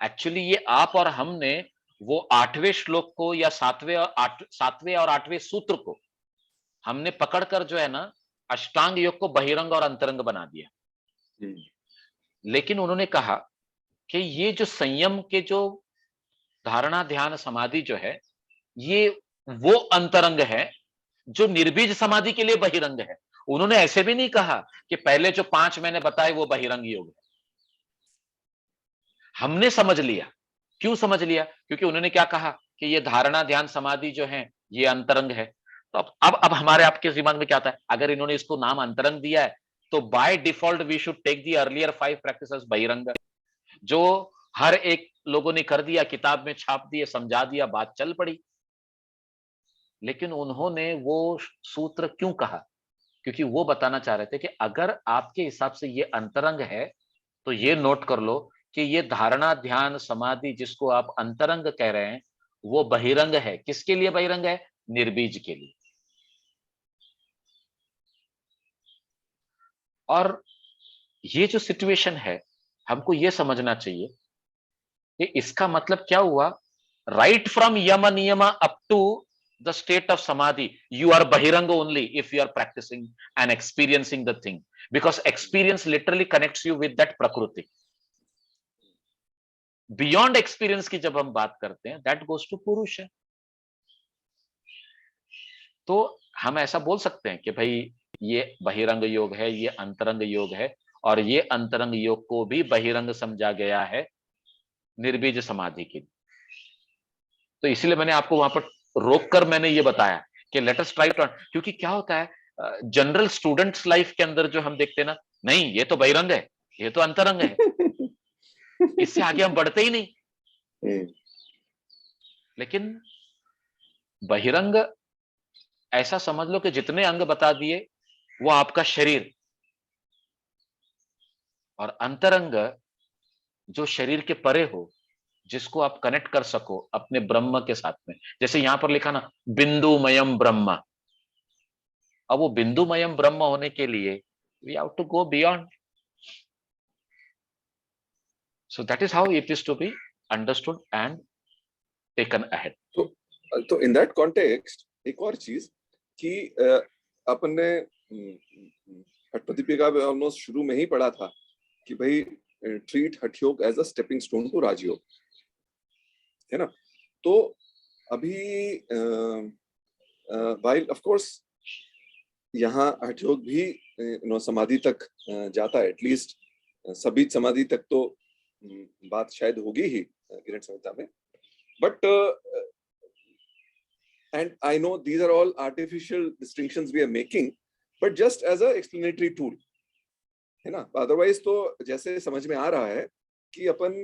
एक्चुअली ये आप और हमने वो 8वें श्लोक को या 7वें और 8वें सूत्र को हमने पकड़कर जो है ना अष्टांग योग को बहिरंग और अंतरंग बना दिया। लेकिन उन्होंने कहा कि ये जो संयम के जो धारणा ध्यान समाधि जो है, ये वो अंतरंग है जो निर्बीज समाधि के लिए बहिरंग है। उन्होंने ऐसे भी नहीं कहा कि पहले जो 5 मैंने बताए वो बहिरंग योग है। हमने समझ लिया। क्यों समझ लिया? क्योंकि उन्होंने क्या कहा कि ये धारणा ध्यान समाधि जो है ये अंतरंग है। तो अब हमारे आपके दिमाग में क्या आता है, अगर इन्होंने इसको नाम अंतरंग दिया है तो by default we should take the earlier 5 practices bahirang, जो हर एक लोगों ने कर दिया, किताब में छाप दिए, समझा दिया, बात चल पड़ी। लेकिन उन्होंने वो सूत्र क्यों कहा? क्योंकि वो बताना चाह रहे थे कि अगर आपके हिसाब से ये अंतरंग है तो ये नोट कर लो कि ये धारणा ध्यान समाधि जिसको आप अंतरंग कह रहे हैं वो बहिरंग है। किसके लिए बहिरंग है? निर्बीज के लिए। और ये जो सिचुएशन है हमको ये समझना चाहिए कि इसका मतलब क्या हुआ। राइट फ्रॉम यम नियम up to the state of samadhi, you are bahiranga only if you are practicing and experiencing the thing, because experience literally connects you with that prakriti. Beyond experience की जब हम बात करते हैं that goes to पुरुष है। तो हम ऐसा बोल सकते हैं कि भाई ये बहिरंग योग है, ये अंतरंग योग है, और ये अंतरंग योग को भी बहिरंग समझा गया है निर्बीज समाधि के लिए। तो इसलिए मैंने आपको वहां पर रोककर मैंने ये बताया कि लेट अस ट्राई टू, क्योंकि क्या होता है जनरल स्टूडेंट्स लाइफ के अंदर जो हम देखते हैं ना, नहीं ये तो बहिरंग है, ये तो अंतरंग है, इससे आगे हम बढ़ते ही नहीं। लेकिन बहिरंग ऐसा समझ लो कि जितने अंग बता दिए वो आपका शरीर, और अंतरंग जो शरीर के परे हो, जिसको आप कनेक्ट कर सको अपने ब्रह्म के साथ में। जैसे यहां पर लिखा ना बिंदुमयम ब्रह्म, अब वो बिंदुमयम ब्रह्म होने के लिए we have to go beyond. So that is how it is to be understood and taken ahead. तो इन दैट कॉन्टेक्स्ट एक और चीज कि अपन ने हठपदीपिका में ऑलमोस्ट शुरू में ही पढ़ा था कि भाई treat Hatha Yoga as a stepping stone to Rajyoga, है ना। तो अभी वाइल ऑफ कोर्स यहाँ हठ योग भी समाधि तक जाता है, एटलीस्ट सभी समाधि तक तो बात शायद होगी ही किरण संहिता में, but and I know these are all artificial distinctions we are making, but just as a explanatory tool, है ना। otherwise तो जैसे समझ में आ रहा है कि अपन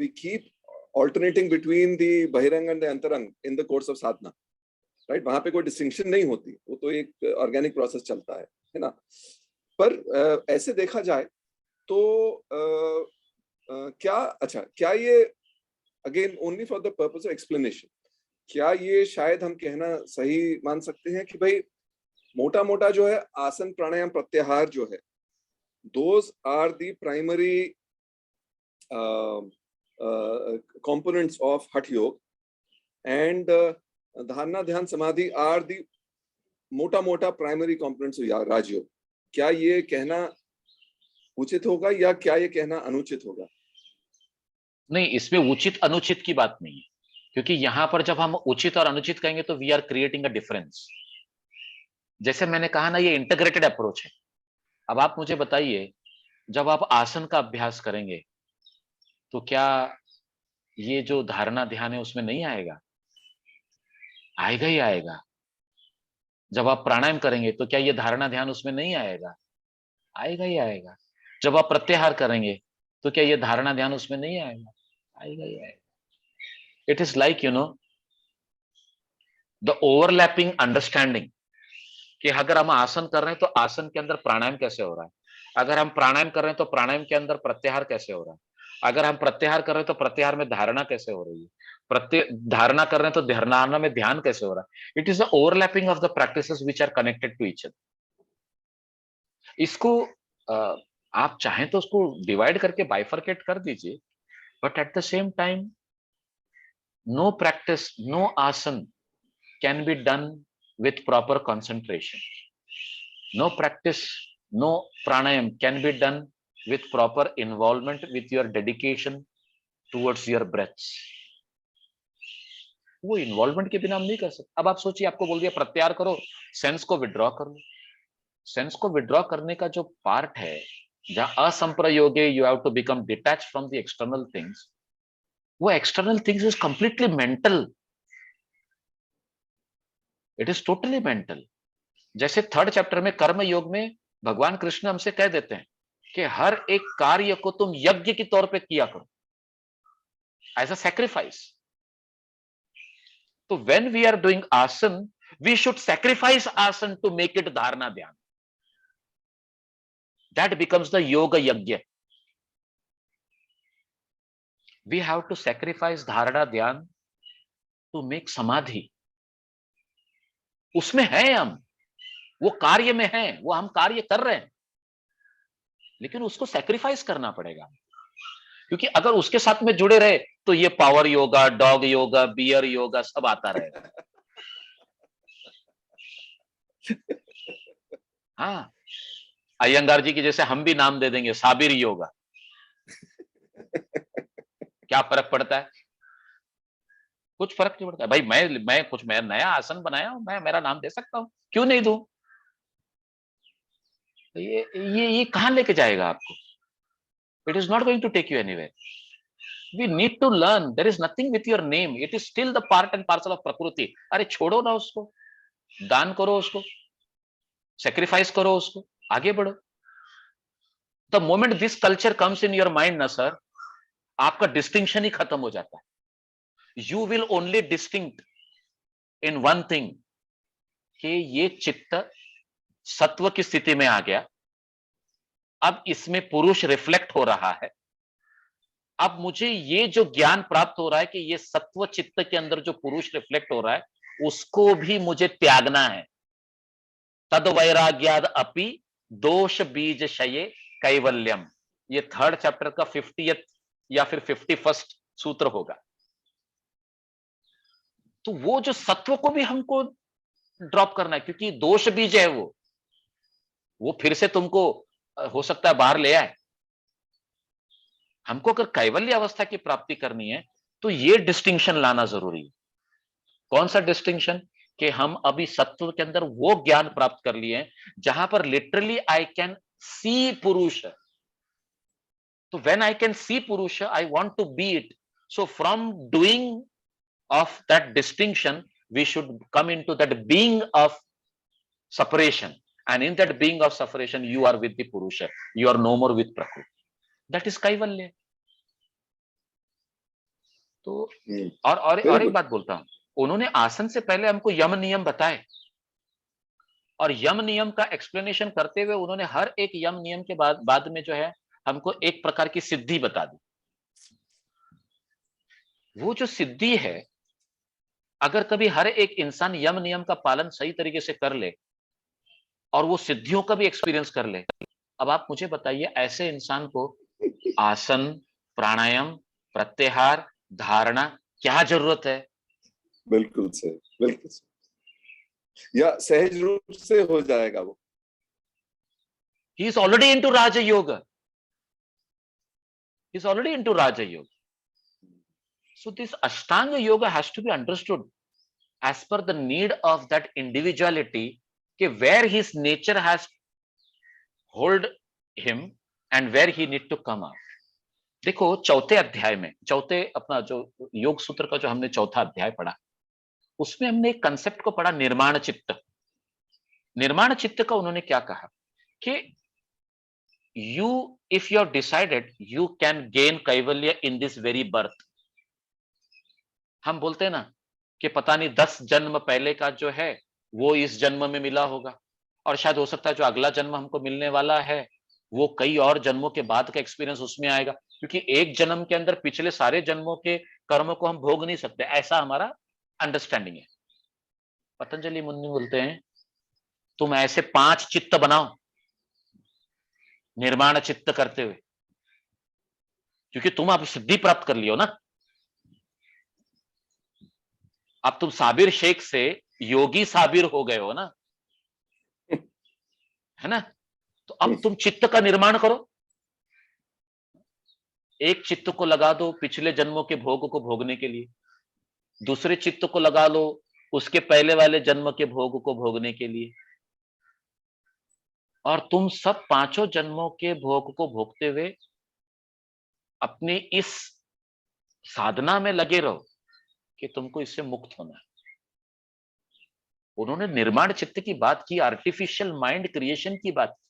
we keep alternating between the bahirang and the antarang in the course of sadhana, right? वहां पे कोई डिस्टिंक्शन नहीं होती, वो तो एक ऑर्गेनिक प्रोसेस चलता है ना। पर ऐसे देखा जाए तो क्या ये again only for the purpose of explanation, क्या ये शायद हम कहना सही मान सकते हैं कि भाई मोटा मोटा जो है आसन प्राणायाम प्रत्याहार जो है, those are the primary components of हठ योग, एंड धारणा ध्यान समाधि आर द मोटा मोटा प्राइमरी कंपोनेंट्स ऑफ राजयोग। क्या ये कहना उचित होगा या क्या ये कहना अनुचित होगा? नहीं, इसमें उचित अनुचित की बात नहीं है, क्योंकि यहां पर जब हम उचित और अनुचित कहेंगे तो we are creating a difference. जैसे मैंने कहा ना, ये इंटीग्रेटेड अप्रोच है। अब आप मुझे बताइए, जब आप आसन का अभ्यास करेंगे तो क्या ये जो धारणा ध्यान है उसमें नहीं आएगा? आएगा ही आएगा। जब आप प्राणायाम करेंगे तो क्या ये धारणा ध्यान उसमें नहीं आएगा? आएगा ही आएगा। जब आप प्रत्याहार करेंगे तो क्या ये धारणा ध्यान उसमें नहीं आएगा? आएगा ही आएगा। It is like the overlapping understanding, कि अगर हम आसन कर रहे हैं तो आसन के अंदर प्राणायाम कैसे हो रहा है, अगर हम प्राणायाम कर रहे हैं तो प्राणायाम के अंदर प्रत्याहार कैसे हो रहा है, अगर हम प्रत्याहार कर रहे हैं तो प्रत्याहार में धारणा कैसे हो रही है, धारणा कर रहे हैं तो धारणा में ध्यान कैसे हो रहा है। It is the overlapping of the practices which are connected to each other. इसको आप चाहें तो उसको डिवाइड करके बाइफरकेट कर दीजिए, but at the same time no practice, no asana can be done with proper concentration. No practice, no pranayam can be done with proper involvement with your dedication towards your breaths. वो involvement के बिना हम नहीं कर सकते। अब आप सोचिए, आपको बोल दिया प्रत्याहार करो, सेंस को विड्रॉ करो। सेंस को विड्रॉ करने का जो पार्ट है, जहां असंप्रयोगे you have to become detach from the external things, वो external things is completely mental, it is totally mental. जैसे थर्ड चैप्टर में कर्म योग में भगवान कृष्ण हमसे कह देते हैं कि हर एक कार्य को तुम यज्ञ के तौर पे किया करो, एज अ सैक्रिफाइस। तो व्हेन वी आर डूइंग आसन, वी शुड सैक्रिफाइस आसन टू मेक इट धारणा ध्यान। दैट बिकम्स द योग यज्ञ। वी हैव टू सैक्रिफाइस धारणा ध्यान टू मेक समाधि। उसमें है हम, वो कार्य में है, वो हम कार्य कर रहे हैं, लेकिन उसको सैक्रिफाइस करना पड़ेगा। क्योंकि अगर उसके साथ में जुड़े रहे तो ये power yoga, dog yoga, beer yoga सब आता रहेगा। हाँ, अयंगार जी की जैसे हम भी नाम दे देंगे साबिर योगा, क्या फर्क पड़ता है? कुछ फर्क नहीं पड़ता भाई। मैं नया आसन बनाया हूं, मैं मेरा नाम दे सकता हूं, क्यों नहीं दूं? तो ये कहां लेके जाएगा आपको? It is not going to take you anywhere. We need to learn. There is nothing with your name. It is still the part and parcel of प्रकृति। अरे छोड़ो ना उसको, दान करो उसको, सेक्रीफाइस करो उसको, आगे बढ़ो। The moment this culture comes in your mind ना सर, आपका डिस्टिंक्शन ही खत्म हो जाता है। You will only distinct in one thing, कि ये चित्त सत्व की स्थिति में आ गया, अब इसमें पुरुष रिफ्लेक्ट हो रहा है। अब मुझे ये जो ज्ञान प्राप्त हो रहा है कि ये सत्व चित्त के अंदर जो पुरुष रिफ्लेक्ट हो रहा है, उसको भी मुझे त्यागना है। तद वैराग्याद अपि दोष बीज शये कैवल्यम। ये थर्ड चैप्टर का 50th या फिर 51st सूत्र होगा। तो वो जो सत्व को भी हमको ड्रॉप करना है, क्योंकि दोष बीज है वो फिर से तुमको हो सकता है बाहर ले आए। हमको अगर कैवल्य अवस्था की प्राप्ति करनी है तो ये डिस्टिंक्शन लाना जरूरी है। कौन सा डिस्टिंक्शन? कि हम अभी सत्व के अंदर वो ज्ञान प्राप्त कर लिए हैं जहां पर लिटरली आई कैन सी पुरुष। तो when I can see Purusha, I want to be it. So from doing of that distinction we should come into that being of separation, and in that being of separation you are with the purusha, you are no more with prakriti. That is kaivalya. तो और एक बात बोलता हूं, उन्होंने आसन से पहले हमको यम नियम बताए, और यम नियम का एक्सप्लेनेशन करते हुए उन्होंने हर एक यम नियम के बाद में जो है हमको एक प्रकार की सिद्धि बता दी। वो जो सिद्धि है, अगर कभी हर एक इंसान यम नियम का पालन सही तरीके से कर ले और वो सिद्धियों का भी एक्सपीरियंस कर ले, अब आप मुझे बताइए ऐसे इंसान को आसन, प्राणायाम, प्रत्याहार, धारणा क्या जरूरत है? बिल्कुल सही, बिल्कुल सही। या सहज रूप से हो जाएगा वो। He is already into Raja Yoga. He is already into Raja Yoga. So this Ashtanga Yoga has to be understood as per the need of that individuality, कि where his nature has hold him and where he need to come out. देखो चौथे अध्याय में, चौथे अपना जो योग सूत्र का जो हमने चौथा अध्याय पढ़ा, उसमें हमने एक कंसेप्ट को पढ़ा, निर्माण चित्त। निर्माण चित्त का उन्होंने क्या कहा कि you, if you have decided, you can gain Kaivalya in this very birth. हम बोलते हैं ना कि पता नहीं 10 जन्म पहले का जो है वो इस जन्म में मिला होगा, और शायद हो सकता है जो अगला जन्म हमको मिलने वाला है वो कई और जन्मों के बाद का एक्सपीरियंस उसमें आएगा, क्योंकि एक जन्म के अंदर पिछले सारे जन्मों के कर्म को हम भोग नहीं सकते, ऐसा हमारा अंडरस्टैंडिंग है। पतंजलि मुनि बोलते हैं तुम ऐसे 5 चित्त बनाओ निर्माण चित्त करते हुए, क्योंकि तुम अब सिद्धि प्राप्त कर लियो ना। अब तुम साबिर शेख से योगी साबिर हो गए हो ना, है ना। तो अब तुम चित्त का निर्माण करो। एक चित्त को लगा दो पिछले जन्मों के भोग को भोगने के लिए, दूसरे चित्त को लगा लो उसके पहले वाले जन्म के भोग को भोगने के लिए, और तुम सब पांचों जन्मों के भोग को भोगते हुए अपनी इस साधना में लगे रहो कि तुमको इससे मुक्त होना है। उन्होंने निर्माण चित्त की बात की, आर्टिफिशियल माइंड क्रिएशन की बात की,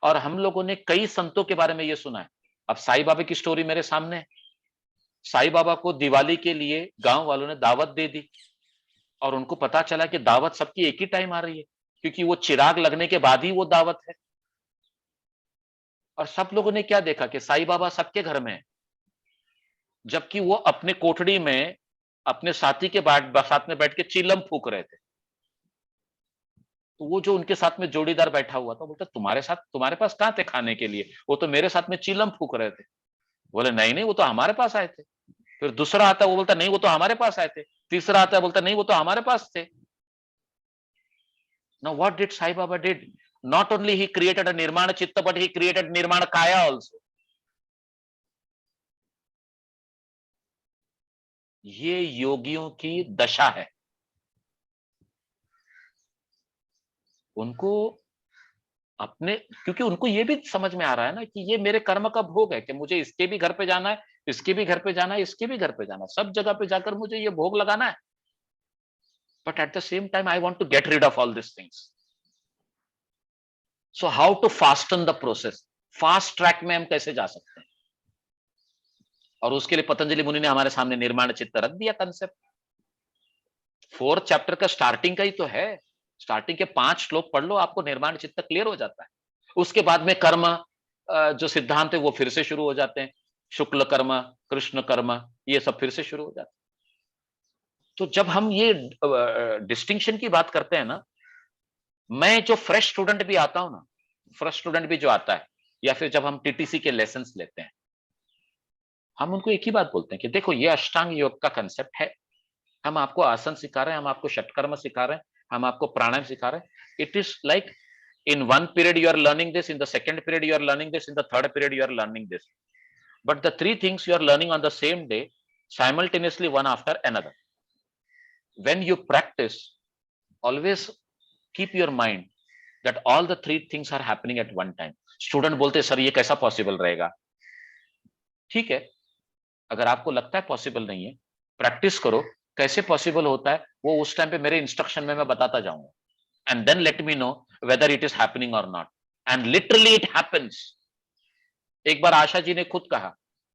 और हम लोगों ने कई संतों के बारे में यह सुना है। अब साईं बाबा की स्टोरी मेरे सामने है। साईं बाबा को दिवाली के लिए गांव वालों ने दावत दे दी, और उनको पता चला कि दावत सबकी एक ही टाइम आ रही है, क्योंकि वो चिराग लगने के बाद ही वो दावत है। और सब लोगों ने क्या देखा कि साईं बाबा सबके घर में है, जबकि वो अपने कोठड़ी में अपने साथी के साथ में बैठ के चिलम फूक रहे थे। तो वो जो उनके साथ में जोड़ीदार बैठा हुआ था बोलता, तुम्हारे पास कहां थे खाने के लिए? वो तो मेरे साथ में चिलम फूक रहे थे। बोले नहीं नहीं, वो तो हमारे पास आए थे। फिर दूसरा आता, वो बोलता नहीं वो तो हमारे पास आए थे। तीसरा आता है, बोलता नहीं वो तो हमारे पास थे। Now what did Sai Baba did? Not only he created a Nirmana Chitta, but he created Nirmana Kaya also. ये योगियों की दशा है। उनको अपने, क्योंकि उनको ये भी समझ में आ रहा है ना कि ये मेरे कर्म का भोग है, कि मुझे इसके भी घर पे जाना है, इसके भी घर पे जाना है, इसके भी घर पे जाना है, सब जगह पे जाकर मुझे ये भोग लगाना है। But at the same time I want to get rid of all this things. So how to fasten the process? Fast track में हम कैसे जा सकते हैं? और उसके लिए पतंजलि मुनि ने हमारे सामने निर्माण चित्त रख दिया कंसेप्ट। 4th चैप्टर का स्टार्टिंग का ही तो है। स्टार्टिंग के 5 श्लोक पढ़ लो, आपको निर्माण चित्त क्लियर हो जाता है। उसके बाद में कर्म जो सिद्धांत है वो फिर से शुरू हो जाते हैं। शुक्ल कर्म, कृष्ण कर्म, ये सब फिर से शुरू हो जाते हैं। तो जब हम ये डिस्टिंक्शन की बात करते हैं ना, मैं जो फ्रेश स्टूडेंट भी आता हूं ना, फ्रेश स्टूडेंट भी जो आता है, या फिर जब हम टीटीसी के लेसन्स लेते हैं, हम उनको एक ही बात बोलते हैं कि देखो ये अष्टांग योग का कंसेप्ट है। हम आपको आसन सिखा रहे हैं, हम आपको षटकर्म सिखा रहे हैं, हम आपको प्राणायाम सिखा रहे हैं। It is like in one period you are learning this, in the second period you are learning this, in the third period you are learning this, but the 3 things you are learning on the same day, simultaneously, one after another. When you practice, always keep your mind that all the 3 things are happening at one time. Student बोलते sir ये कैसा possible रहेगा? ठीक है, अगर आपको लगता है पॉसिबल नहीं है, प्रैक्टिस करो। कैसे पॉसिबल होता है वो उस टाइम पे मेरे इंस्ट्रक्शन में मैं बताता जाऊंगा, and then let me know whether it is happening or not. And literally it happens. एक बार आशा जी ने खुद कहा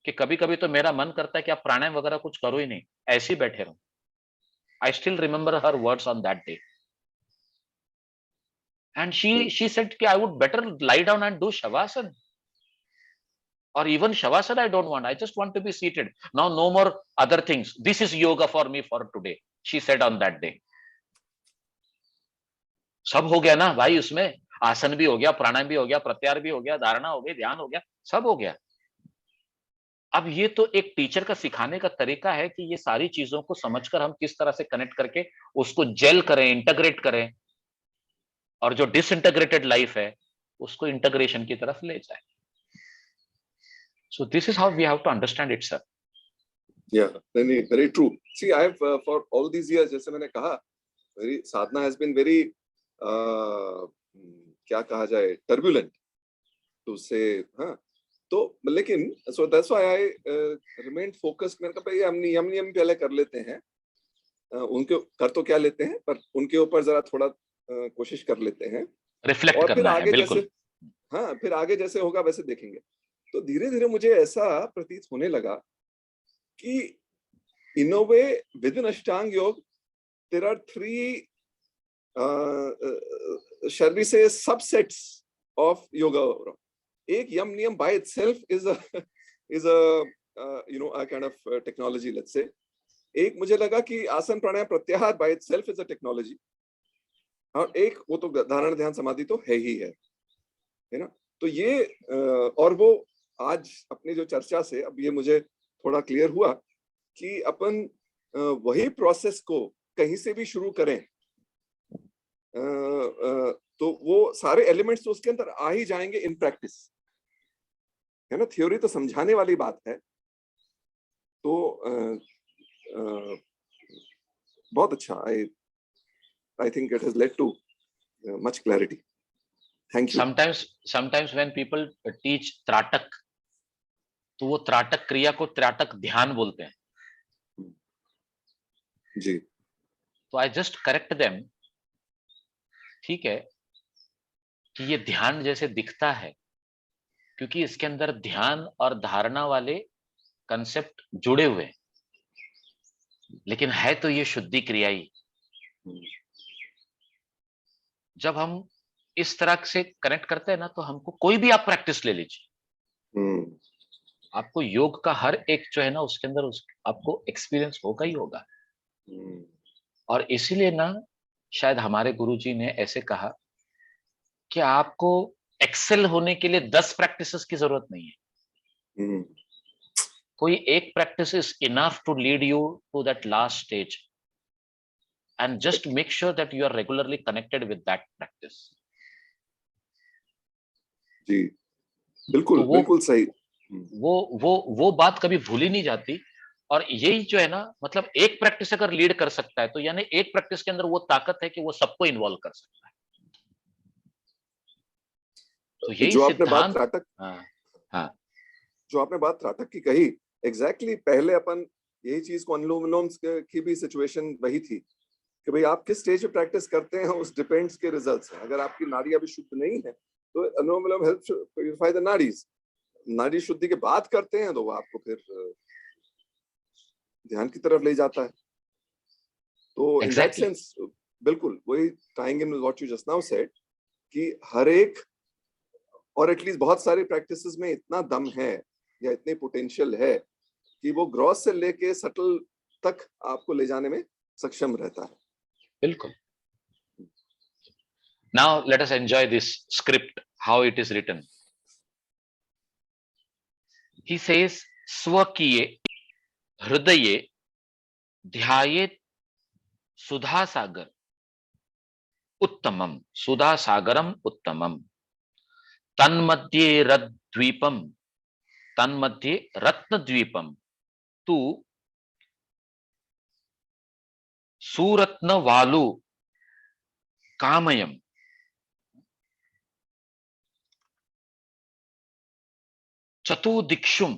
कि कभी कभी तो मेरा मन करता है कि आप प्राणायाम वगैरह कुछ करो ही नहीं, ऐसे ही बैठे रहो। I still remember her words on that day, and she said कि I would better lie down and do shavasan, or even shavasana I don't want, I just want to be seated now, no more other things, this is yoga for me for today, she said on that day. सब हो गया ना भाई, उसमें आसन भी हो गया, प्राणायाम भी हो गया, प्रत्याहार भी हो गया, धारणा हो गई, ध्यान हो गया, सब हो गया। अब ये तो एक टीचर का सिखाने का तरीका है कि ये सारी चीजों को समझकर हम किस तरह से कनेक्ट करके उसको जेल करें, इंटीग्रेट करें, और जो डिसइंटीग्रेटेड लाइफ है उसको इंटीग्रेशन की तरफ ले जाए। So this is how we have to understand it, sir. Yeah, very true. See, I have for all these years, जैसे मैंने कहा, मेरी साधना has been very क्या कहा जाए, turbulent to say, हाँ। तो लेकिन so that's why I remained focused. मैंने कहा भाई हम नियम पहले कर लेते हैं, उनके कर तो क्या लेते हैं, पर उनके ऊपर जरा थोड़ा कोशिश कर लेते हैं, रिफ्लेक्ट और करना फिर है, आगे बिल्कुल। जैसे, हाँ, फिर आगे जैसे होगा वैसे देखेंगे। तो धीरे धीरे मुझे ऐसा प्रतीत होने लगा कि in a way within Ashtanga Yoga there are 3 shall we say subsets of yoga. एक यम नियम by itself is a you know, a kind of technology, let's say. एक मुझे लगा कि आसन प्राणायाम प्रत्याहार by itself is a technology, और एक वो तो धारणा ध्यान समाधि तो है ही है ना। तो ये और वो आज अपनी जो चर्चा से अब ये मुझे थोड़ा क्लियर हुआ कि अपन वही प्रोसेस को कहीं से भी शुरू करें तो वो सारे एलिमेंट्स तो उसके अंदर आ ही जाएंगे इन प्रैक्टिस, है ना। थ्योरी तो समझाने वाली बात है। तो बहुत अच्छा, I think it has led too much clarity. Thank you. sometimes when people teach त्राटक, तो वो त्राटक क्रिया को त्राटक ध्यान बोलते हैं। जी। तो आई जस्ट करेक्ट देम, ठीक है, कि ये ध्यान जैसे दिखता है, क्योंकि इसके अंदर ध्यान और धारणा वाले कंसेप्ट जुड़े हुए हैं, लेकिन है तो ये शुद्धि क्रिया ही। जब हम इस तरह से कनेक्ट करते हैं ना, तो हमको कोई भी आप प्रैक्टिस ले लीजिए, आपको योग का हर एक जो है ना उसके अंदर आपको एक्सपीरियंस होगा ही होगा। और इसीलिए ना शायद हमारे गुरुजी ने ऐसे कहा कि आपको एक्सेल होने के लिए 10 प्रैक्टिसेस की जरूरत नहीं है। कोई एक practice is enough to lead you to that last stage, and just make sure that you are regularly connected with that practice. जी बिल्कुल, तो बिल्कुल सही। वो बात कभी भूली नहीं जाती। और यही जो है ना, मतलब एक प्रैक्टिस अगर लीड कर सकता है, तो यानी एक प्रैक्टिस के अंदर वो ताकत है कि वो सबको इन्वॉल्व कर सकता है। तो यही जो आपने बात सिद्धांत। त्राटक, हाँ, जो आपने बात त्राटक की कही, एग्जैक्टली पहले अपन यही चीज को अनुलोम विलोम की भी सिचुएशन वही थी कि भाई आप किस स्टेज पे प्रैक्टिस करते हैं उस डिपेंड्स के रिजल्ट्स हैं। अगर आपकी नाड़ी अभी शुद्ध नहीं है तो अनुलोम विलोम हेल्प प्यूरिफाई द नाड़ीज। नाड़ी शुद्धि के बाद करते हैं तो वो आपको फिर ध्यान की तरफ ले जाता है। तो इन दैट सेंस बिल्कुल वही tying in what you just now said कि हर एक, और एटलीस्ट बहुत सारी प्रैक्टिसेस में इतना दम है या इतनी पोटेंशियल है कि वो ग्रॉस से लेके सटल तक आपको ले जाने में सक्षम रहता है। बिल्कुल। Now let us enjoy this script, how it is written. He says, स्वकीये हृदये ध्यायेत् सुधा सागर उत्तमम, सुधा सागरम उत्तमम, तन्मध्ये रद्वीपम, तन्मध्ये रत्नद्वीपम तु सुरत्न वालु कामयम, चतुर्दिक्षुम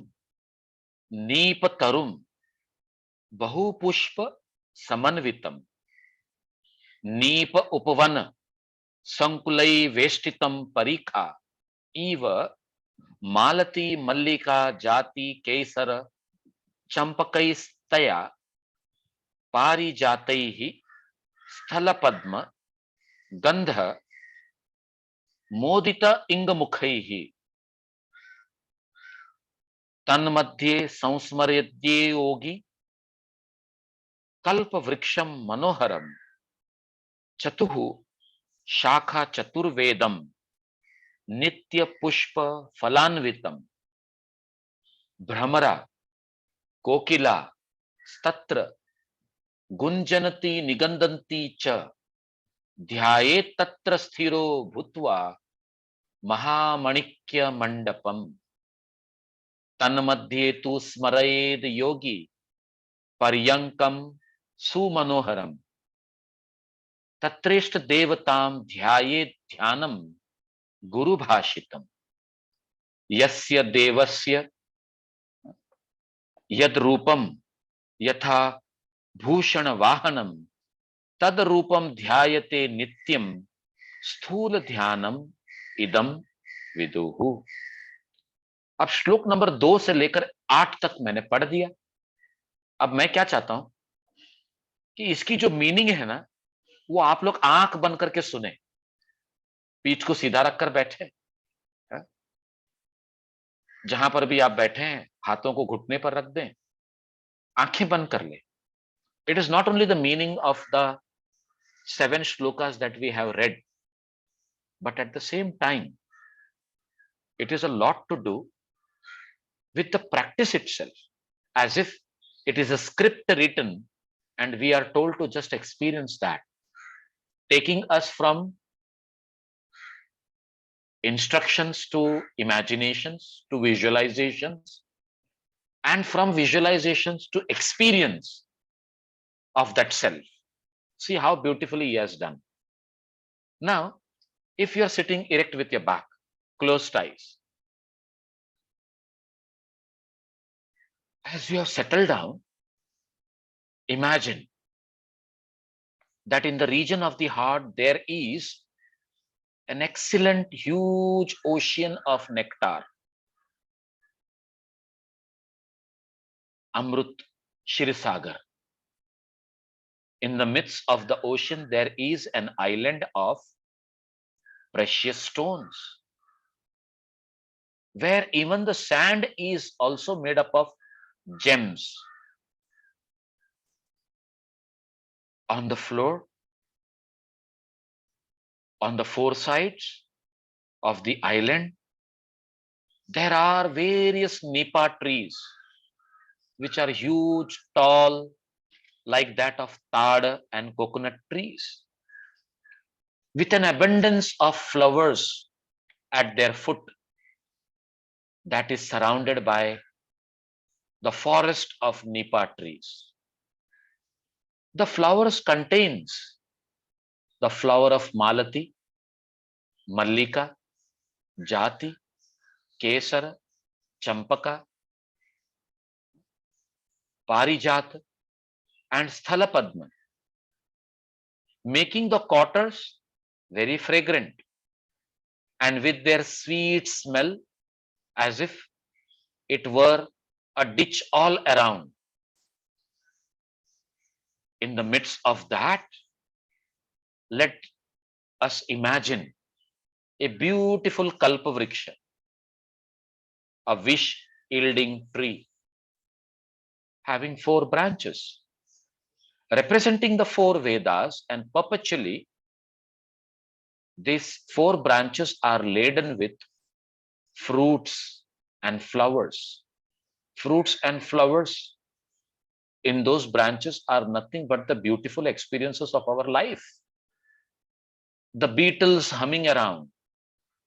नीपतरुम बहुपुष्प समन्वितम, नीप उपवन संकुलै वेष्टितम परिखा इव मालती मल्लिका जाति केसर चंपकैस्तया पारिजातैः स्थलपद्म गंध मोदित इंगमुखैः, तन्मध्ये संस्मर्यते योगी कल्प वृक्षम मनोहरम, चतुः शाखा चतुर्वेदम नित्य पुष्प फलान्वितम, भ्रमरा कोकिला स्तत्र गुंजनती निगंदन्ती च, ध्यायेत् तत्र स्थिरो भूत्वा महामणिक्य मंडपम, तन्मध्ये तु स्मरेद योगी पर्यंकम सुमनोहरम, तत्रेष्ट देवताम ध्यायेत् ध्यानम गुरुभाषितम, यस्य देवस्य यद रूपम यथा भूषण वाहनम तद रूपम ध्यायते नित्यम स्थूल ध्यानम इदम विदुहु। अब श्लोक नंबर 2 से लेकर 8 तक मैंने पढ़ दिया। अब मैं क्या चाहता हूं कि इसकी जो मीनिंग है ना, वो आप लोग आंख बंद करके सुने, पीठ को सीधा रखकर बैठे, है? जहां पर भी आप बैठे हैं हाथों को घुटने पर रख दें, आंखें बंद कर ले। It is not only the meaning of the 7 shlokas that we have read, but at the same time it is a lot to do with the practice itself, as if it is a script written and we are told to just experience that, taking us from instructions to imaginations to visualizations, and from visualizations to experience of that self. See how beautifully he has done. Now, if you are sitting erect with your back, closed eyes, as you have settled down, imagine that in the region of the heart there is an excellent, huge ocean of nectar, Amrut Shirisagar. In the midst of the ocean, there is an island of precious stones, where even the sand is also made up of gems. On the floor, on the four sides of the island, there are various nipa trees, which are huge, tall, like that of tada and coconut trees, with an abundance of flowers at their foot, that is surrounded by the forest of nipa trees. The flowers contains the flower of malati, mallika, jati, kesara, champaka, parijat, and sthalapadma, making the quarters very fragrant and with their sweet smell, as if it were a ditch all around. In the midst of that, let us imagine a beautiful kalpavriksha, a wish yielding tree having four branches, representing the four Vedas, and perpetually these four branches are laden with fruits and flowers. Fruits and flowers in those branches are nothing but the beautiful experiences of our life. The beetles humming around,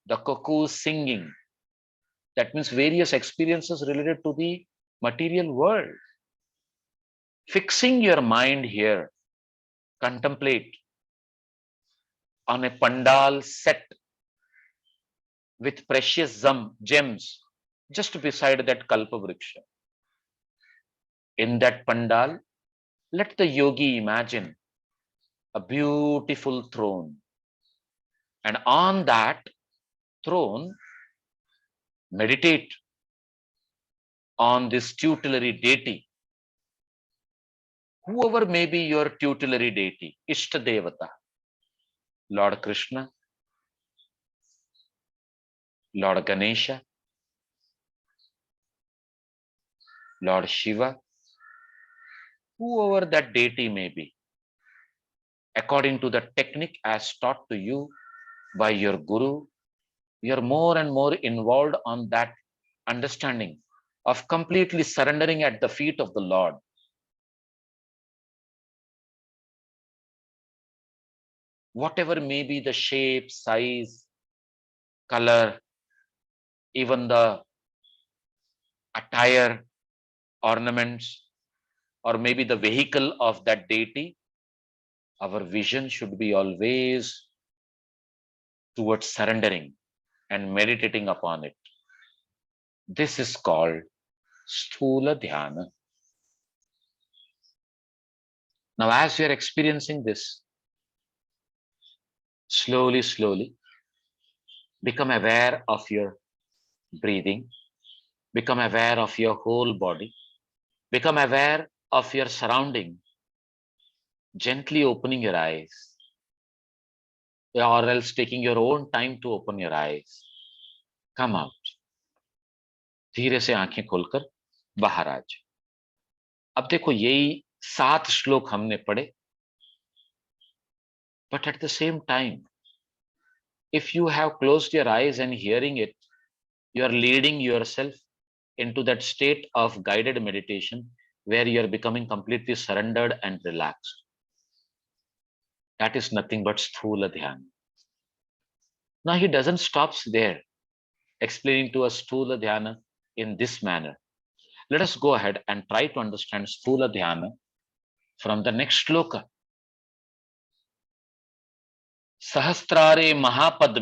the cuckoos singing. That means various experiences related to the material world. Fixing your mind here, contemplate on a pandal set with precious gems just beside that kalpavriksha. In that pandal, let the yogi imagine a beautiful throne, and on that throne, meditate on this tutelary deity, whoever may be your tutelary deity, Ishta Devata, Lord Krishna, Lord Ganesha, Lord Shiva, whoever that deity may be, according to the technique as taught to you by your guru, you are more and more involved on that understanding of completely surrendering at the feet of the Lord. Whatever may be the shape, size, color, even the attire, ornaments, or maybe the vehicle of that deity, our vision should be always towards surrendering and meditating upon it. This is called Sthula Dhyana. Now, as you are experiencing this, slowly, slowly, become aware of your breathing, become aware of your whole body, become aware of your surrounding, gently opening your eyes, or else taking your own time to open your eyes. Come out. धीरे से आंखें खोलकर बाहर आ जाओ. अब देखो, यही 7 श्लोक हमने पढ़े, but at the same time, if you have closed your eyes and hearing it, You are leading yourself into that state of guided meditation where you are becoming completely surrendered and relaxed. That is nothing but Sthula Dhyana. Now he doesn't stop there, explaining to us Sthula Dhyana in this manner. Let us go ahead and try to understand Sthula Dhyana from the next shloka. Sahasrare Mahapad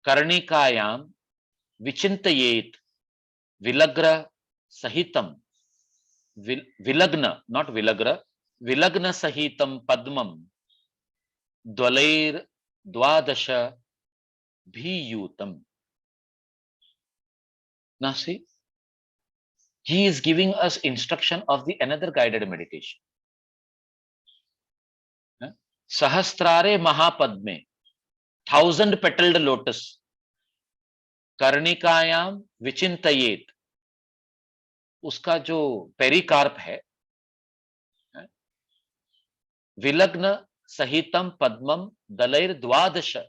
Karnikayam Vichintayet Vilagra Sahitam Vilagna, not Vilagra, Vilagna Sahitam Padmam Dwalair Dwadasha Bhiyutam. Now see, he is giving us instruction of the another guided meditation. Sahasrare Mahapadme, 1,000-petaled lotus. Karnikayam Vichintayet, उसका जो pericarp है, विलग्न sahitam padmam dalair dwadasha.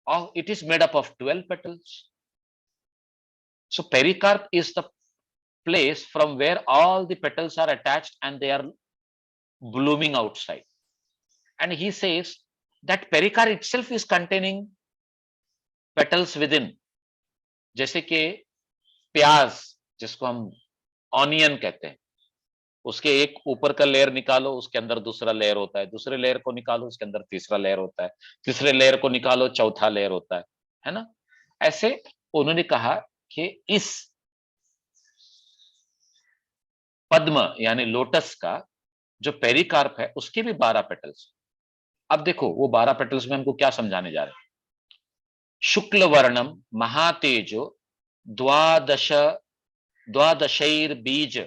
Oh, it is made up of 12 petals. So pericarp is the place from where all the petals are attached and they are blooming outside. And he says that pericarp itself is containing petals within. जैसे कि प्याज, जिसको हम onion कहते हैं, उसके एक ऊपर का लेयर निकालो, उसके अंदर दूसरा लेयर होता है, दूसरे लेयर को निकालो, उसके अंदर तीसरा लेयर होता है, तीसरे लेयर को निकालो, चौथा लेयर होता है ना? ऐसे उन्होंने कहा कि इस पद्म यानी लोटस का जो पेरिकार्प है उसके भी 12 पेटल्स। अब देखो वो 12 पेटल्स में हमको क्या समझाने जा रहे हैं। शुक्ल वर्णम महातेजो द्वादशैर बीज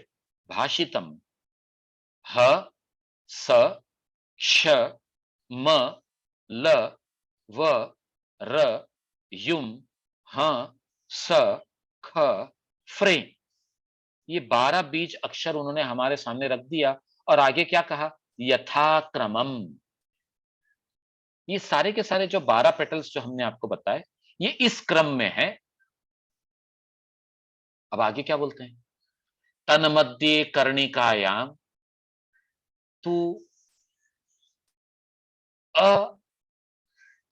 भाषितम ह स श म ल व र युम ह स ख फ्रे, ये 12 बीज अक्षर उन्होंने हमारे सामने रख दिया और आगे क्या कहा, यथाक्रमम। ये सारे के सारे जो 12 पेटल्स जो हमने आपको बताए ये इस क्रम में है। अब आगे क्या बोलते हैं, तन मध्य कर्णिकायाम तू अ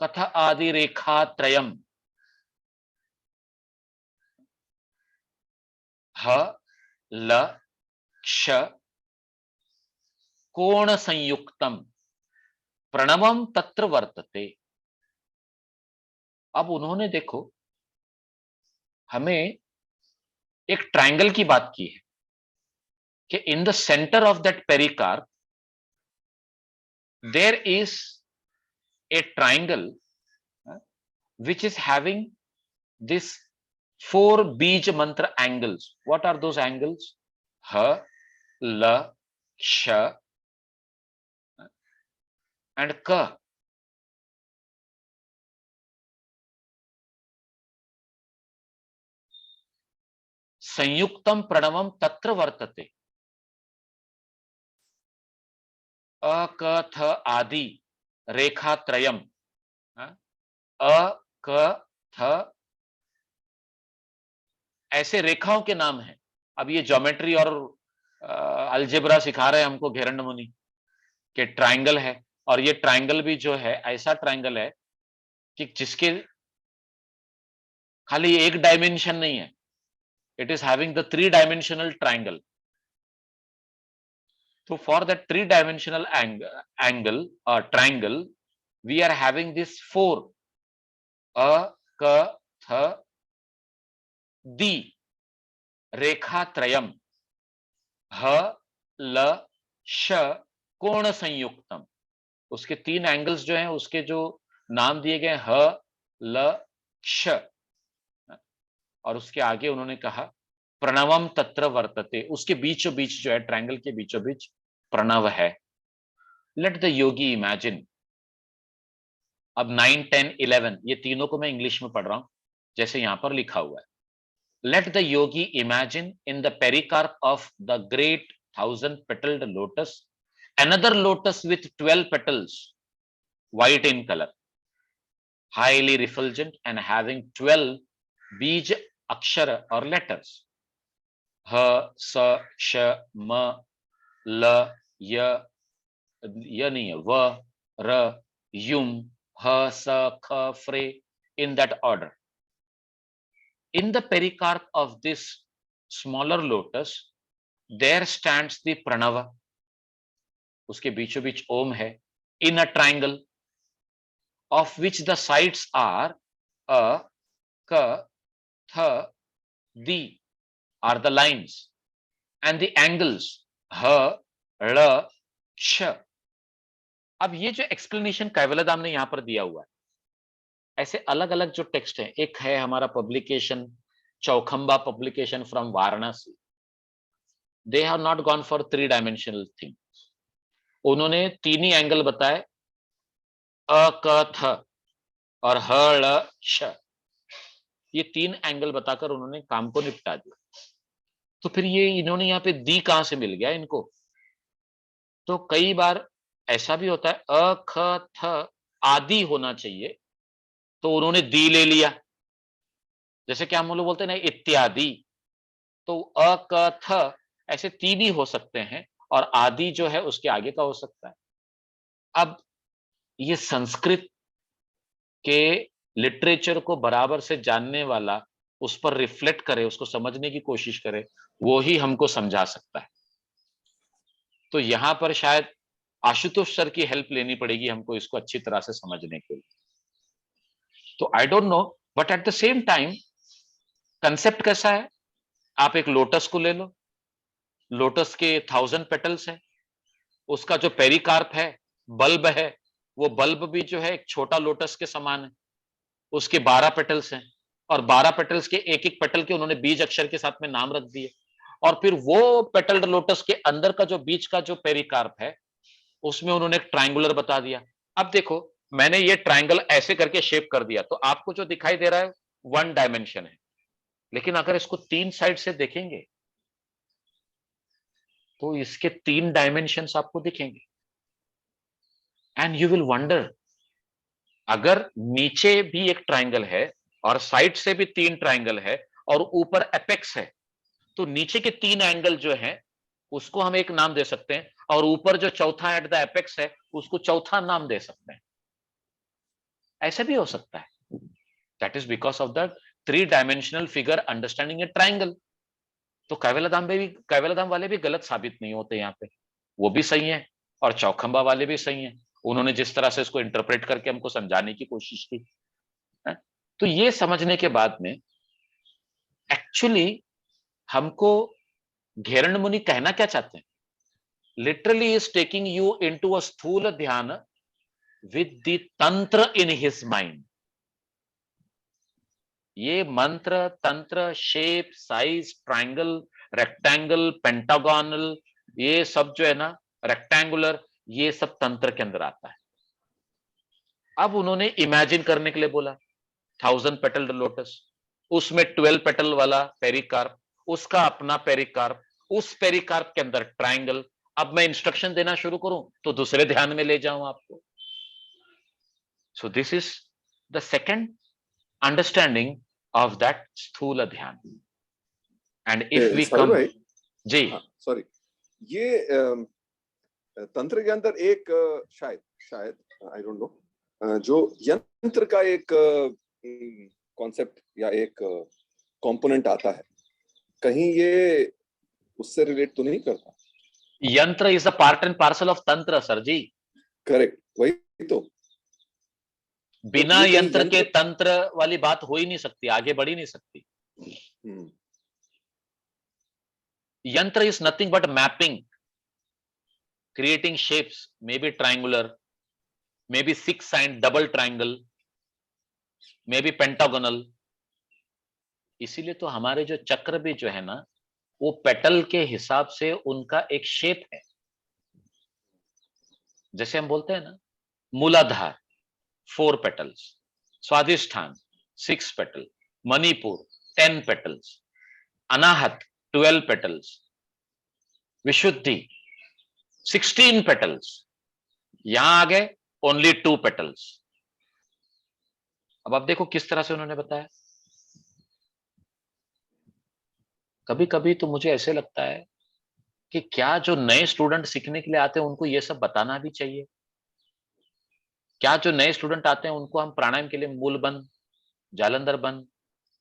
कथा आदि रेखा त्रयम ह ल क्ष कोण संयुक्तम प्रणवम तत्र वर्तते। अब उन्होंने देखो हमें एक ट्रायंगल की बात की है कि in the center of that pericarp there is a triangle which is having this 4 beej mantra angles. What are those angles? Ha, la, ksha and ka. संयुक्तम प्रणवम तत्र वर्तते। अ क थ आदि रेखा त्रयम, अ क थ ऐसे रेखाओं के नाम हैं। अब ये ज्योमेट्री और अलजेब्रा सिखा रहे हैं हमको घेरंड मुनि कि ट्रायंगल है, और ये ट्रायंगल भी जो है ऐसा ट्रायंगल है कि जिसके खाली एक डायमेंशन नहीं है, it is having the 3-dimensional triangle. So for that 3-dimensional angle or triangle, we are having this 4 a ka tha di रेखा त्रयम ह ल श कोण संयुक्तम। उसके 3 एंगल्स जो हैं उसके जो नाम दिए गए ह ल श, और उसके आगे उन्होंने कहा प्रणवम तत्र वर्तते, उसके बीचों बीच जो है ट्रायंगल के बीचों बीच प्रणव है। Let the Yogi imagine. अब 9, 10, 11 ये तीनों को मैं इंग्लिश में पढ़ रहा हूं जैसे यहां पर लिखा हुआ है। Let the yogi imagine in the pericarp of the great 1,000-petaled lotus another lotus with 12 petals, white in color, highly refulgent and having 12 बीज अक्षर और लेटर्स, ह, स, श, म, ल, य, नहीं है, व, र, युम, ह, स, ख, फ्रे, in that order. In the pericarp of this smaller lotus, there stands the pranava. उसके बीचों बीच ओम है, in a triangle of which the sides are a, ka, tha, di are the lines and the angles ha, ra, sh. अब ये जो explanation Kaivalyadham ने यहां पर दिया हुआ है, ऐसे अलग अलग जो टेक्स्ट है, एक है हमारा publication Chaukhamba publication from Varanasi, they have not gone for 3 dimensional thing, उन्होंने 3 ही एंगल बताए, अ, क, थ और ह, ळ, श, ये 3 एंगल बताकर उन्होंने काम को निपटा दिया। तो फिर ये इन्होंने यहाँ पे दी कहां से मिल गया इनको? तो कई बार ऐसा भी होता है, अ, ख, थ आदि होना चाहिए, तो उन्होंने दी ले लिया, जैसे कि हम लोग बोलते हैं ना इत्यादि, तो अ, क, थ ऐसे 3 ही हो सकते हैं और आदि जो है उसके आगे का हो सकता है। अब ये संस्कृत के लिटरेचर को बराबर से जानने वाला उस पर रिफ्लेक्ट करे, उसको समझने की कोशिश करे, वो ही हमको समझा सकता है। तो यहां पर शायद आशुतोष सर की हेल्प लेनी पड़ेगी हमको इसको अच्छी तरह से समझने के लिए। तो I don't know, but at the same time concept कैसा है? आप एक लोटस को ले लो, लोटस के 1000 पेटल्स है, उसका जो पेरिकार्प है, बल्ब है, वो बल्ब भी जो है एक छोटा लोटस के समान है, उसके 12 पेटल्स हैं और 12 पेटल्स के एक एक पेटल के उन्होंने बीज अक्षर के साथ में नाम रख दिए, और फिर वो पेटल्ड लोटस के अंदर का जो बीच का जो पेरिकार्प है उसमें उन्होंने एक ट्रायंगुलर बता दिया। अब देखो, मैंने ये ट्रायंगल ऐसे करके शेप कर दिया, तो आपको जो दिखाई दे रहा है 1 डायमेंशन है, लेकिन अगर इसको 3 साइड से देखेंगे तो इसके 3 डायमेंशंस आपको दिखेंगे, एंड यू विल वंडर, अगर नीचे भी एक ट्रायंगल है और साइड से भी 3 ट्रायंगल है और ऊपर एपेक्स है, तो नीचे के 3 एंगल जो है उसको हम एक नाम दे सकते हैं और ऊपर जो चौथा एट द एपेक्स है उसको चौथा नाम दे सकते हैं। ऐसा भी हो सकता है। That is because of the 3 dimensional figure understanding A triangle. तो कैवल्यधाम वाले भी गलत साबित नहीं होते यहाँ पे, वो भी सही है और चौखंबा वाले भी सही हैं, उन्होंने जिस तरह से इसको इंटरप्रेट करके हमको समझाने की कोशिश की है। तो ये समझने के बाद में एक्चुअली हमको घेरण मुनि कहना क्या चाहते हैं? Literally is taking you into अ स्थूल ध्यान विद द तंत्र इन हिज माइंड। ये मंत्र तंत्र shape size triangle rectangle pentagonal ये सब जो है ना, रेक्टेंगुलर, ये सब तंत्र के अंदर आता है। अब उन्होंने इमेजिन करने के लिए बोला 1000 पेटल्ड लोटस, उसमें 12 पेटल वाला पेरिकार्प, उसका अपना पेरिकार्प, उस पेरिकार्प के अंदर ट्रायंगल। अब मैं इंस्ट्रक्शन देना शुरू करूं तो दूसरे ध्यान में ले जाऊं आपको। सो this is the second understanding of that स्थूल ध्यान। एंड इफ वी साहिल कम भाई, जी, हाँ सॉरी, ये तंत्र के अंदर एक शायद शायद आई डोंट नो, जो यंत्र का एक कॉन्सेप्ट या एक कंपोनेंट आता है, कहीं ये उससे रिलेट तो नहीं करता? यंत्र is a part and parcel of तंत्र सर जी। करेक्ट, वही तो बिना ये कहीं यंत्र के यंत्र। तंत्र वाली बात हो ही नहीं सकती, आगे बढ़ ही नहीं सकती। हम्म, यंत्र is nothing but mapping, creating shapes, maybe triangular, maybe 6 sided double triangle, maybe pentagonal। इसीलिए तो हमारे जो चक्र भी जो है ना, वो पेटल के हिसाब से उनका एक शेप है। जैसे हम बोलते हैं ना, Muladhar 4 petals, Swadhishthan 6 petal, Manipur 10 petals, Anahat 12 petals, Vishuddhi 16 petals, यहां आ गए ओनली 2 पेटल्स। अब आप देखो किस तरह से उन्होंने बताया। कभी कभी तो मुझे ऐसे लगता है कि क्या जो नए स्टूडेंट सीखने के लिए आते हैं उनको ये सब बताना भी चाहिए। क्या जो नए स्टूडेंट आते हैं उनको हम प्राणायाम के लिए मूल बंध, जालंधर बंध,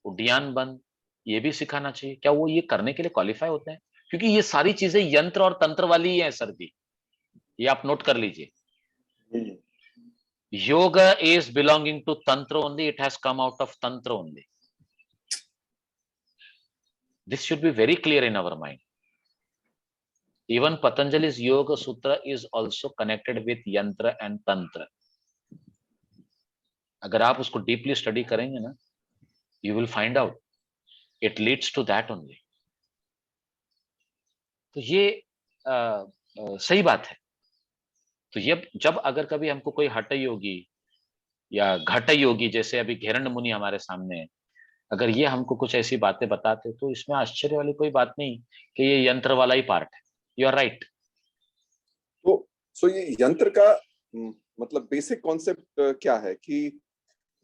उड्डयन बंध ये भी सिखाना चाहिए? क्या वो ये करने के लिए क्वालिफाई होते हैं? क्योंकि ये सारी चीजें यंत्र और तंत्र वाली ही है सर जी, ये आप नोट कर लीजिए। हम्म, Yoga is belonging to Tantra only. It has come out of Tantra only. This should be very clear in our mind. Even Patanjali's Yoga Sutra is also connected with Yantra and Tantra. अगर आप उसको deeply study करेंगे ना, you will find out it leads to that only. तो ये सही बात है। तो ये जब अगर कभी हमको कोई हठ योगी या घट योगी, जैसे अभी घेरंड मुनि हमारे सामने है, अगर ये हमको कुछ ऐसी बातें बताते तो इसमें आश्चर्य वाली कोई बात नहीं कि ये यंत्र वाला ही पार्ट है। You are right. तो सो ये यंत्र का मतलब बेसिक कॉन्सेप्ट क्या है कि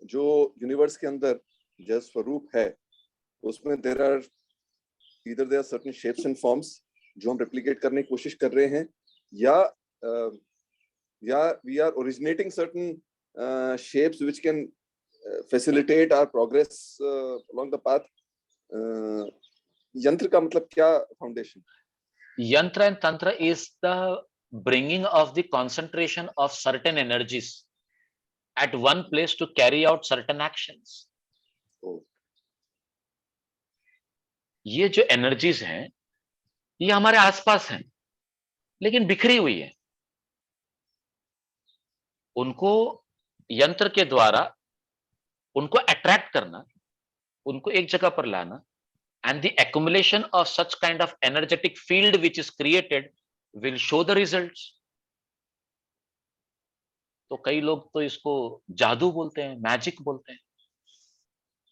जो यूनिवर्स के अंदर जल स्वरूप है उसमें there are certain shapes and forms जो हम रेप्लिकेट करने की कोशिश कर रहे हैं, या we are originating certain shapes which can facilitate our progress along the path. यंत्र का मतलब क्या फाउंडेशन? यंत्र एंड तंत्र is the bringing of the concentration of certain energies at one place to carry out certain actions. ये जो energies हैं ये हमारे आसपास हैं लेकिन बिखरी हुई है। उनको यंत्र के द्वारा उनको अट्रैक्ट करना, उनको एक जगह पर लाना, and the accumulation of such kind of energetic field which is created will show the results. तो कई लोग तो इसको जादू बोलते हैं, मैजिक बोलते हैं।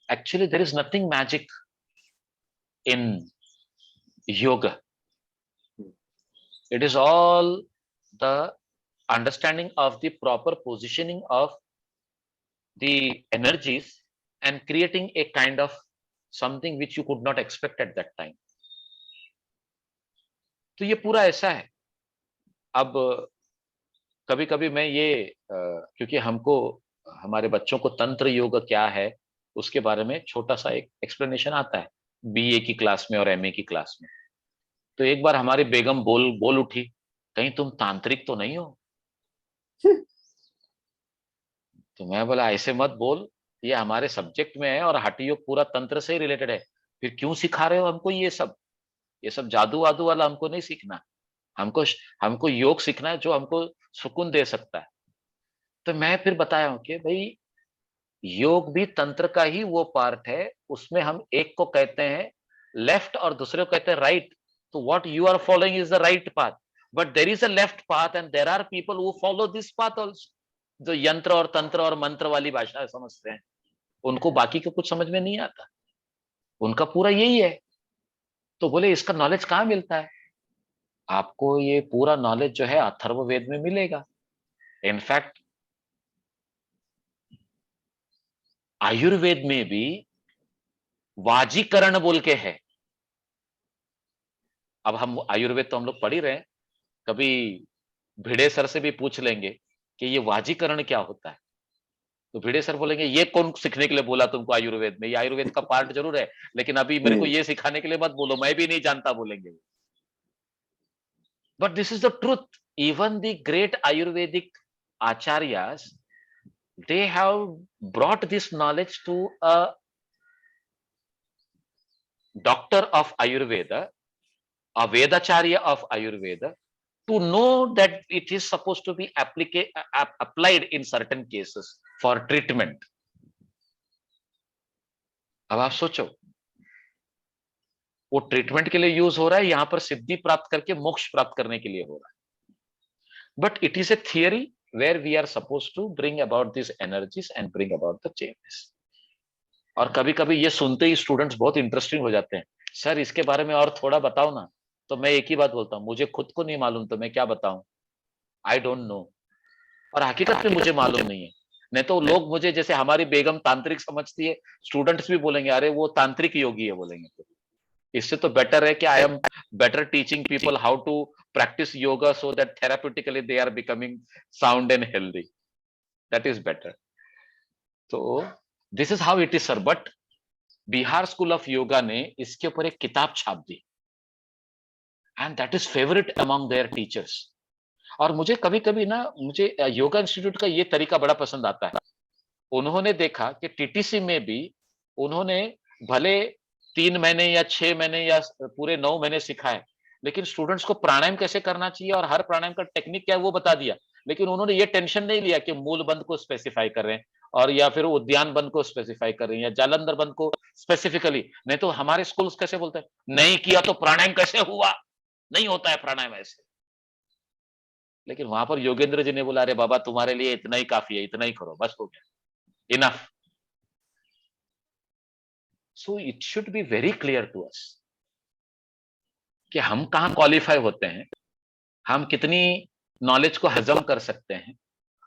Actually there is nothing magic in yoga. It is all the understanding of the proper positioning of the energies and creating a kind of something which you could not expect at that time. तो ये पूरा ऐसा है। अब कभी कभी मैं ये क्योंकि हमको हमारे बच्चों को तंत्र योग क्या है उसके बारे में छोटा सा एक एक्सप्लेनेशन आता है बीए की क्लास में और एमए की क्लास में। तो एक बार हमारी बेगम बोल उठी, कहीं तुम तांत्रिक तो नहीं हो? तो मैं बोला ऐसे मत बोल, ये हमारे सब्जेक्ट में है और हठ योग पूरा तंत्र से ही रिलेटेड है। फिर क्यों सिखा रहे हो हमको ये सब जादू वादू वाला हमको नहीं सीखना। हमको योग सीखना है जो हमको सुकून दे सकता है। तो मैं फिर बताया हूं कि भाई योग भी तंत्र का ही वो पार्ट है, उसमें हम एक को कहते हैं लेफ्ट और दूसरे को कहते हैं राइट। तो what you are following is the right path, but there is a left path and there are people who follow this path also, जो यंत्र और तंत्र और मंत्र वाली भाषा समझते हैं। उनको बाकी का कुछ समझ में नहीं आता, उनका पूरा यही है। तो बोले इसका नॉलेज कहाँ मिलता है? आपको ये पूरा नॉलेज जो है अथर्ववेद में मिलेगा। इनफैक्ट आयुर्वेद में भी वाजीकरण बोल के है। अब हम आयुर्वेद तो हम लोग पढ़ ही रहे हैं, कभी भिड़े सर से भी पूछ लेंगे कि ये वाजीकरण क्या होता है, तो भिड़े सर बोलेंगे ये कौन सीखने के लिए बोला तुमको आयुर्वेद में? ये आयुर्वेद का पार्ट जरूर है लेकिन अभी मेरे को ये सिखाने के लिए मत बोलो, मैं भी नहीं जानता बोलेंगे। But this is the truth. Even the great Ayurvedic acharyas, they have brought this knowledge to a doctor of Ayurveda, a Vedacharya of Ayurveda, to know that it is supposed to be applied in certain cases for treatment. अब आप सोचो वो treatment के लिए use हो रहा है, यहां पर सिद्धि प्राप्त करके मोक्ष प्राप्त करने के लिए हो रहा है। But it is a theory where we are supposed to bring about these energies and bring about the changes. और कभी कभी ये सुनते ही स्टूडेंट्स बहुत इंटरेस्टिंग हो जाते हैं, सर इसके बारे में और थोड़ा बताओ ना। तो मैं एक ही बात बोलता हूँ, मुझे खुद को नहीं मालूम तो मैं क्या बताऊं, आई डोंट नो। और हकीकत में मुझे मालूम नहीं है। नहीं तो लोग मुझे जैसे हमारी बेगम तांत्रिक समझती है, स्टूडेंट्स भी बोलेंगे अरे वो तांत्रिक योगी है बोलेंगे। इससे तो बेटर है कि I am better teaching people how to practice yoga so that therapeutically they are becoming sound and healthy. That is better. So this is how it is, sir. But Bihar school of yoga ने इसके ऊपर एक किताब छाप दी and that is favourite among their teachers. और मुझे कभी कभी ना मुझे योगा इंस्टीट्यूट का ये तरीका बड़ा पसंद आता है. उन्होंने देखा कि टीटीसी में भी उन्होंने भले 3 महीने या 6 महीने या पूरे 9 महीने सिखाए, लेकिन स्टूडेंट्स को प्राणायाम कैसे करना चाहिए और हर प्राणायाम का टेक्निक क्या है वो बता दिया. लेकिन उन्होंने ये टेंशन नहीं लिया कि मूल बंद को स्पेसिफाई कर रहे हैं और या फिर उद्यान बंद को स्पेसिफाई कर रहे हैं या जालंधर बंद को स्पेसिफिकली. नहीं तो हमारे स्कूल्स कैसे बोलते हैं, नहीं किया तो प्राणायाम कैसे हुआ, नहीं होता है प्राणायाम ऐसे. लेकिन वहां पर योगेंद्र जी ने बोला, अरे बाबा तुम्हारे लिए इतना ही काफी है, इतना ही करो, बस हो गया, enough. So it should be very clear to us कि हम कहां क्वालिफाई होते हैं, हम कितनी नॉलेज को हजम कर सकते हैं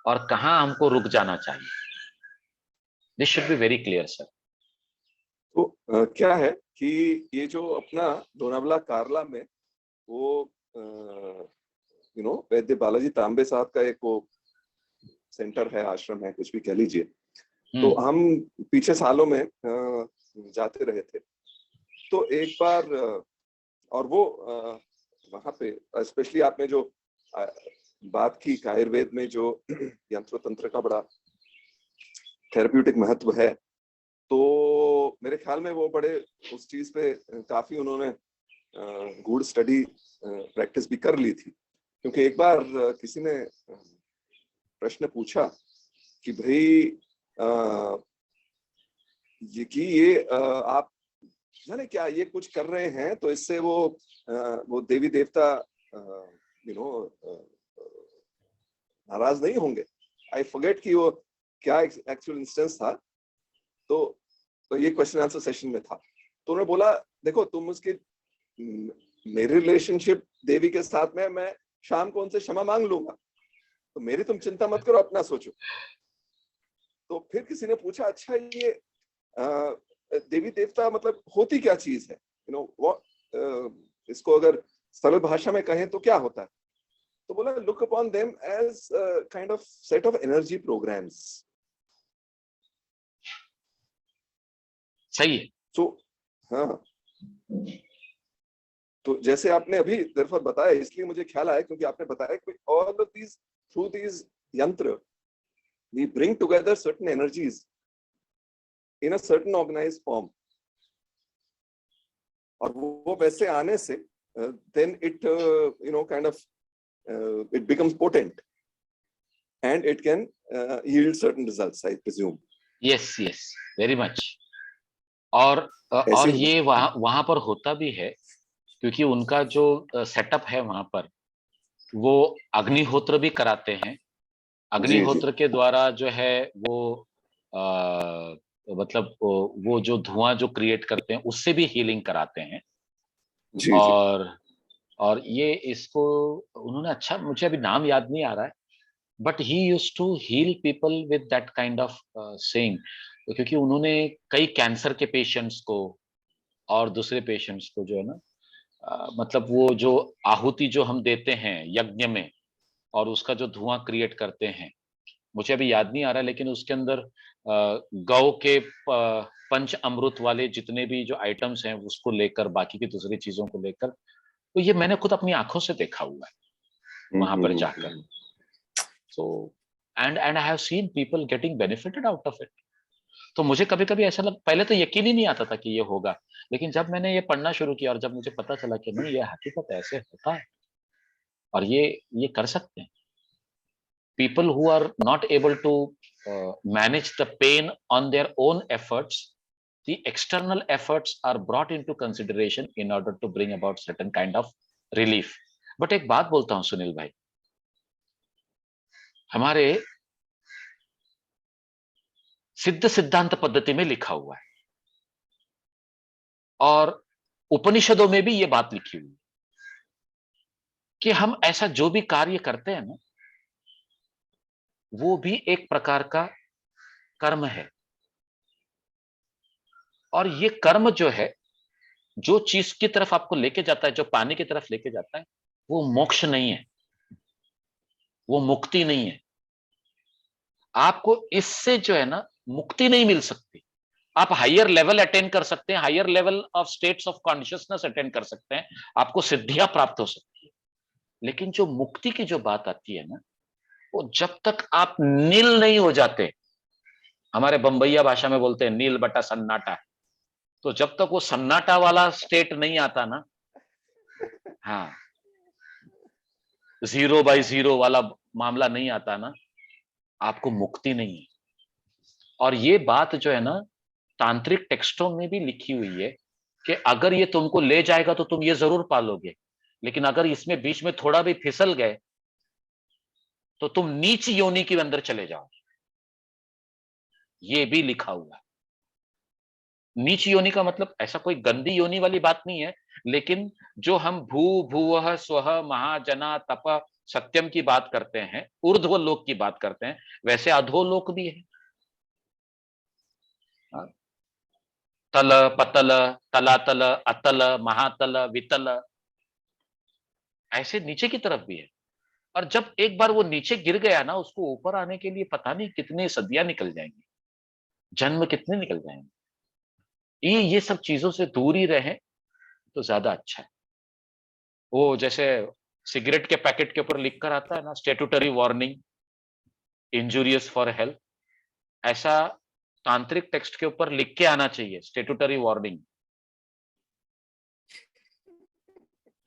और कहां हमको रुक जाना चाहिए. This should be very clear sir. तो क्या है कि ये जो अपना लोनावला कार्ला में वो वैद्य बालाजी तांबे साहब का एक वो सेंटर है, आश्रम है, कुछ भी कह लीजिए. तो हम पीछे सालों में जाते रहे थे. तो एक बार और वो वहां पे स्पेशली आपने जो बात की आयुर्वेद में जो यंत्र तंत्र का बड़ा थेरेप्यूटिक महत्व है, तो मेरे ख्याल में वो बड़े उस चीज पे काफी उन्होंने गूढ़ स्टडी प्रैक्टिस भी कर ली थी. क्योंकि एक बार किसी ने प्रश्न पूछा कि भाई ये आप जाने क्या ये कुछ कर रहे हैं तो इससे वो देवी देवता नाराज नहीं होंगे. आई फॉरगेट कि वो क्या एक्चुअल इंस्टेंस था. तो ये क्वेश्चन आंसर सेशन में था. तो उन्होंने बोला, देखो तुम उसकी मेरी रिलेशनशिप देवी के साथ में, मैं शाम को उनसे क्षमा मांग लूंगा, तो मेरी तुम चिंता मत करो, अपना सोचो. तो फिर किसी ने पूछा, अच्छा ये देवी देवता मतलब होती क्या चीज है, इसको अगर सरल भाषा में कहें तो क्या होता है. तो बोला, look upon them as kind of set of energy programs. सही है. तो हाँ, तो जैसे आपने अभी दरअसल बताया, इसलिए मुझे ख्याल आया क्योंकि आपने बताया कि all of these through these yantra we bring together certain energies in a certain organized form. और वो वैसे आने से then it kind of it becomes potent and it can yield certain results, I presume. yes very much. और ये वहां पर होता भी है क्योंकि उनका जो सेटअप है वहां पर, वो अग्निहोत्र भी कराते हैं. अग्निहोत्र के द्वारा जो है वो मतलब वो जो धुआं जो क्रिएट करते हैं उससे भी हीलिंग कराते हैं. जी, और ये इसको उन्होंने, अच्छा मुझे अभी नाम याद नहीं आ रहा है, but he used to heal people with that kind of saying. क्योंकि उन्होंने कई कैंसर के पेशेंट्स को और दूसरे पेशेंट्स को जो है ना मतलब वो जो आहुति जो हम देते हैं यज्ञ में और उसका जो धुआं क्रिएट करते हैं, मुझे अभी याद नहीं आ रहा है, लेकिन उसके अंदर गौ के पंच अमृत वाले जितने भी जो आइटम्स हैं उसको लेकर बाकी की दूसरी चीजों को लेकर, तो ये मैंने खुद अपनी आंखों से देखा हुआ है वहां पर जाकर. So and I have seen people getting benefited out of it. तो मुझे कभी कभी ऐसा पहले तो यकीन ही नहीं आता था कि ये होगा, लेकिन जब मैंने ये पढ़ना शुरू किया और जब मुझे पता चला कि नहीं ये हकीकत ऐसे होता है और ये कर सकते हैं. People who are not able to manage the pain on their own efforts, the external efforts are brought into consideration in order to bring about certain kind of relief. But एक बात बोलता हूं सुनील भाई, हमारे सिद्ध सिद्धांत पद्धति में लिखा हुआ है और उपनिषदों में भी ये बात लिखी हुई है कि हम ऐसा जो भी कार्य करते हैं ना, वो भी एक प्रकार का कर्म है. और ये कर्म जो है जो चीज की तरफ आपको लेके जाता है, जो पानी की तरफ लेके जाता है, वो मोक्ष नहीं है, वो मुक्ति नहीं है। आपको इससे जो है ना मुक्ति नहीं मिल सकती। आप हायर लेवल अटेंड कर सकते हैं, higher level of states of consciousness attend कर सकते हैं, आपको सिद्धियां प्राप्त हो सकती है, लेकिन जो मुक्ति की जो बात आती है ना, वो जब तक आप नील नहीं हो जाते, हमारे बंबईया भाषा में बोलते हैं नील बटा सन्नाटा, तो जब तक वो सन्नाटा वाला स्टेट नहीं आता ना, हाँ, 0/0 वाला मामला नहीं आता ना, आपको मुक्ति नहीं है। और ये बात जो है ना, तांत्रिक टेक्स्टों में भी लिखी हुई है कि अगर ये तुमको ले जाएगा तो तुम ये जरूर पालोगे, लेकिन अगर इसमें बीच में थोड़ा भी फिसल गए तो तुम नीच योनि के अंदर चले जाओ। ये भी लिखा हुआ है। नीच योनि का मतलब ऐसा कोई गंदी योनि वाली बात नहीं है, लेकिन जो हम भू भुवः स्वः महाजना तप सत्यम की बात करते हैं, ऊर्ध्व लोक की बात करते हैं, वैसे अधोलोक भी है। तल पतल तलातल अतल महातल वितल, ऐसे नीचे की तरफ भी है। और जब एक बार वो नीचे गिर गया ना, उसको ऊपर आने के लिए पता नहीं कितनी सदियां निकल जाएंगी, जन्म कितने निकल जाएंगे। ये सब चीजों से दूर ही रहे तो ज्यादा अच्छा है। वो जैसे सिगरेट के पैकेट के ऊपर लिखकर आता है ना, statutory warning, injurious for health, ऐसा तांत्रिक टेक्स्ट के ऊपर लिख के आना चाहिए, स्टेट्यूटरी वार्निंग।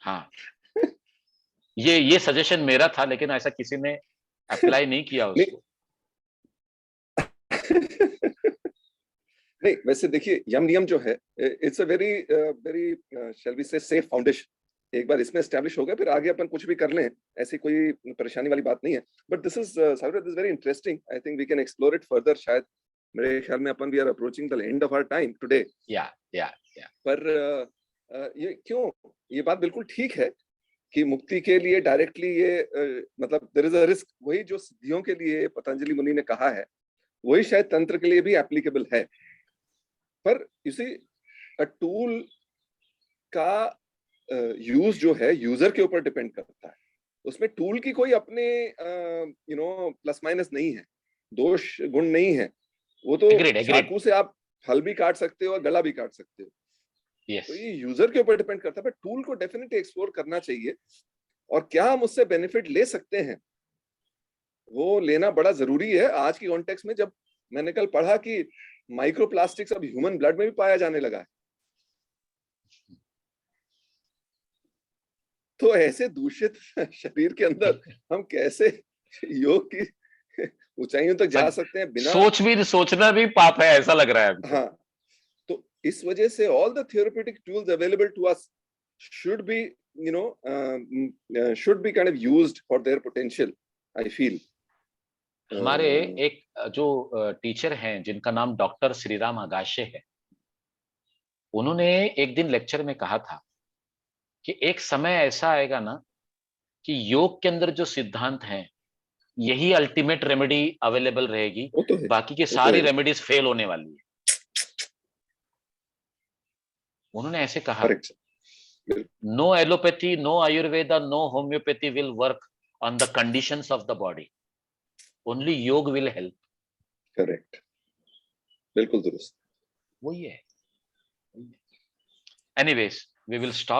हाँ, ये सजेशन मेरा था, लेकिन ऐसा किसी ने अप्लाई नहीं किया उसको। नहीं, वैसे देखिए, यम नियम जो है, it's a very very shall we say safe foundation. एक बार इसमें एस्टेब्लिश हो गया, फिर आगे अपन कुछ भी कर लें, ऐसी कोई परेशानी वाली बात नहीं है। But this is south, this very interesting. I think we can explore it further. शायद मेरे ख्याल में अपन we are approaching the end of our time today. या पर ये क्यों, ये बात बिल्कुल ठीक है कि मुक्ति के लिए डायरेक्टली ये मतलब देयर इज अ रिस्क। वही जो सिद्धियों के लिए पतंजलि मुनि ने कहा है, वही शायद तंत्र के लिए भी एप्लीकेबल है। पर इसी टूल का यूज जो है यूजर के ऊपर डिपेंड करता है। उसमें टूल की कोई अपने प्लस माइनस नहीं है, दोष गुण नहीं है। वो तो एग्रीड चाकू से आप फल भी काट सकते हो और गला भी काट सकते हो। यस। तो ये यूजर के ऊपर डिपेंड करता है, पर टूल को डेफिनेटली एक्सप्लोर करना चाहिए। और क्या हम उससे बेनिफिट ले सकते हैं, वो लेना बड़ा जरूरी है आज की कॉन्टेक्स्ट में। जब मैंने कल पढ़ा कि माइक्रोप्लास्टिक्स अब ह्यूमन ब्लड में भी पाया जाने लगा है, तो ऐसे दूषित शरीर के अंदर हम कैसे योग की ऊंचाइयों तक जा सकते हैं बिना सोचना भी पाप है, ऐसा लग रहा है हमको। हाँ, तो इस वजह से all the theoretic tools available to us should be should be kind of used for their potential, I feel. हमारे एक जो टीचर हैं जिनका नाम डॉक्टर श्रीराम आगाशे है, उन्होंने एक दिन लेक्चर में कहा था कि एक समय ऐसा आएगा ना कि योग के अंदर जो सिद्धांत हैं, यही अल्टीमेट रेमेडी अवेलेबल रहेगी, वो तो है, बाकी की वो तो सारी है। रेमेडीज फेल होने वाली है। उन्होंने ऐसे कहा, correct, no allopathy, no Ayurveda, no homeopathy will work on the conditions of the body, only yoga will help. Correct, बिल्कुल दुरुस्त। वही है। Anyways, we will stop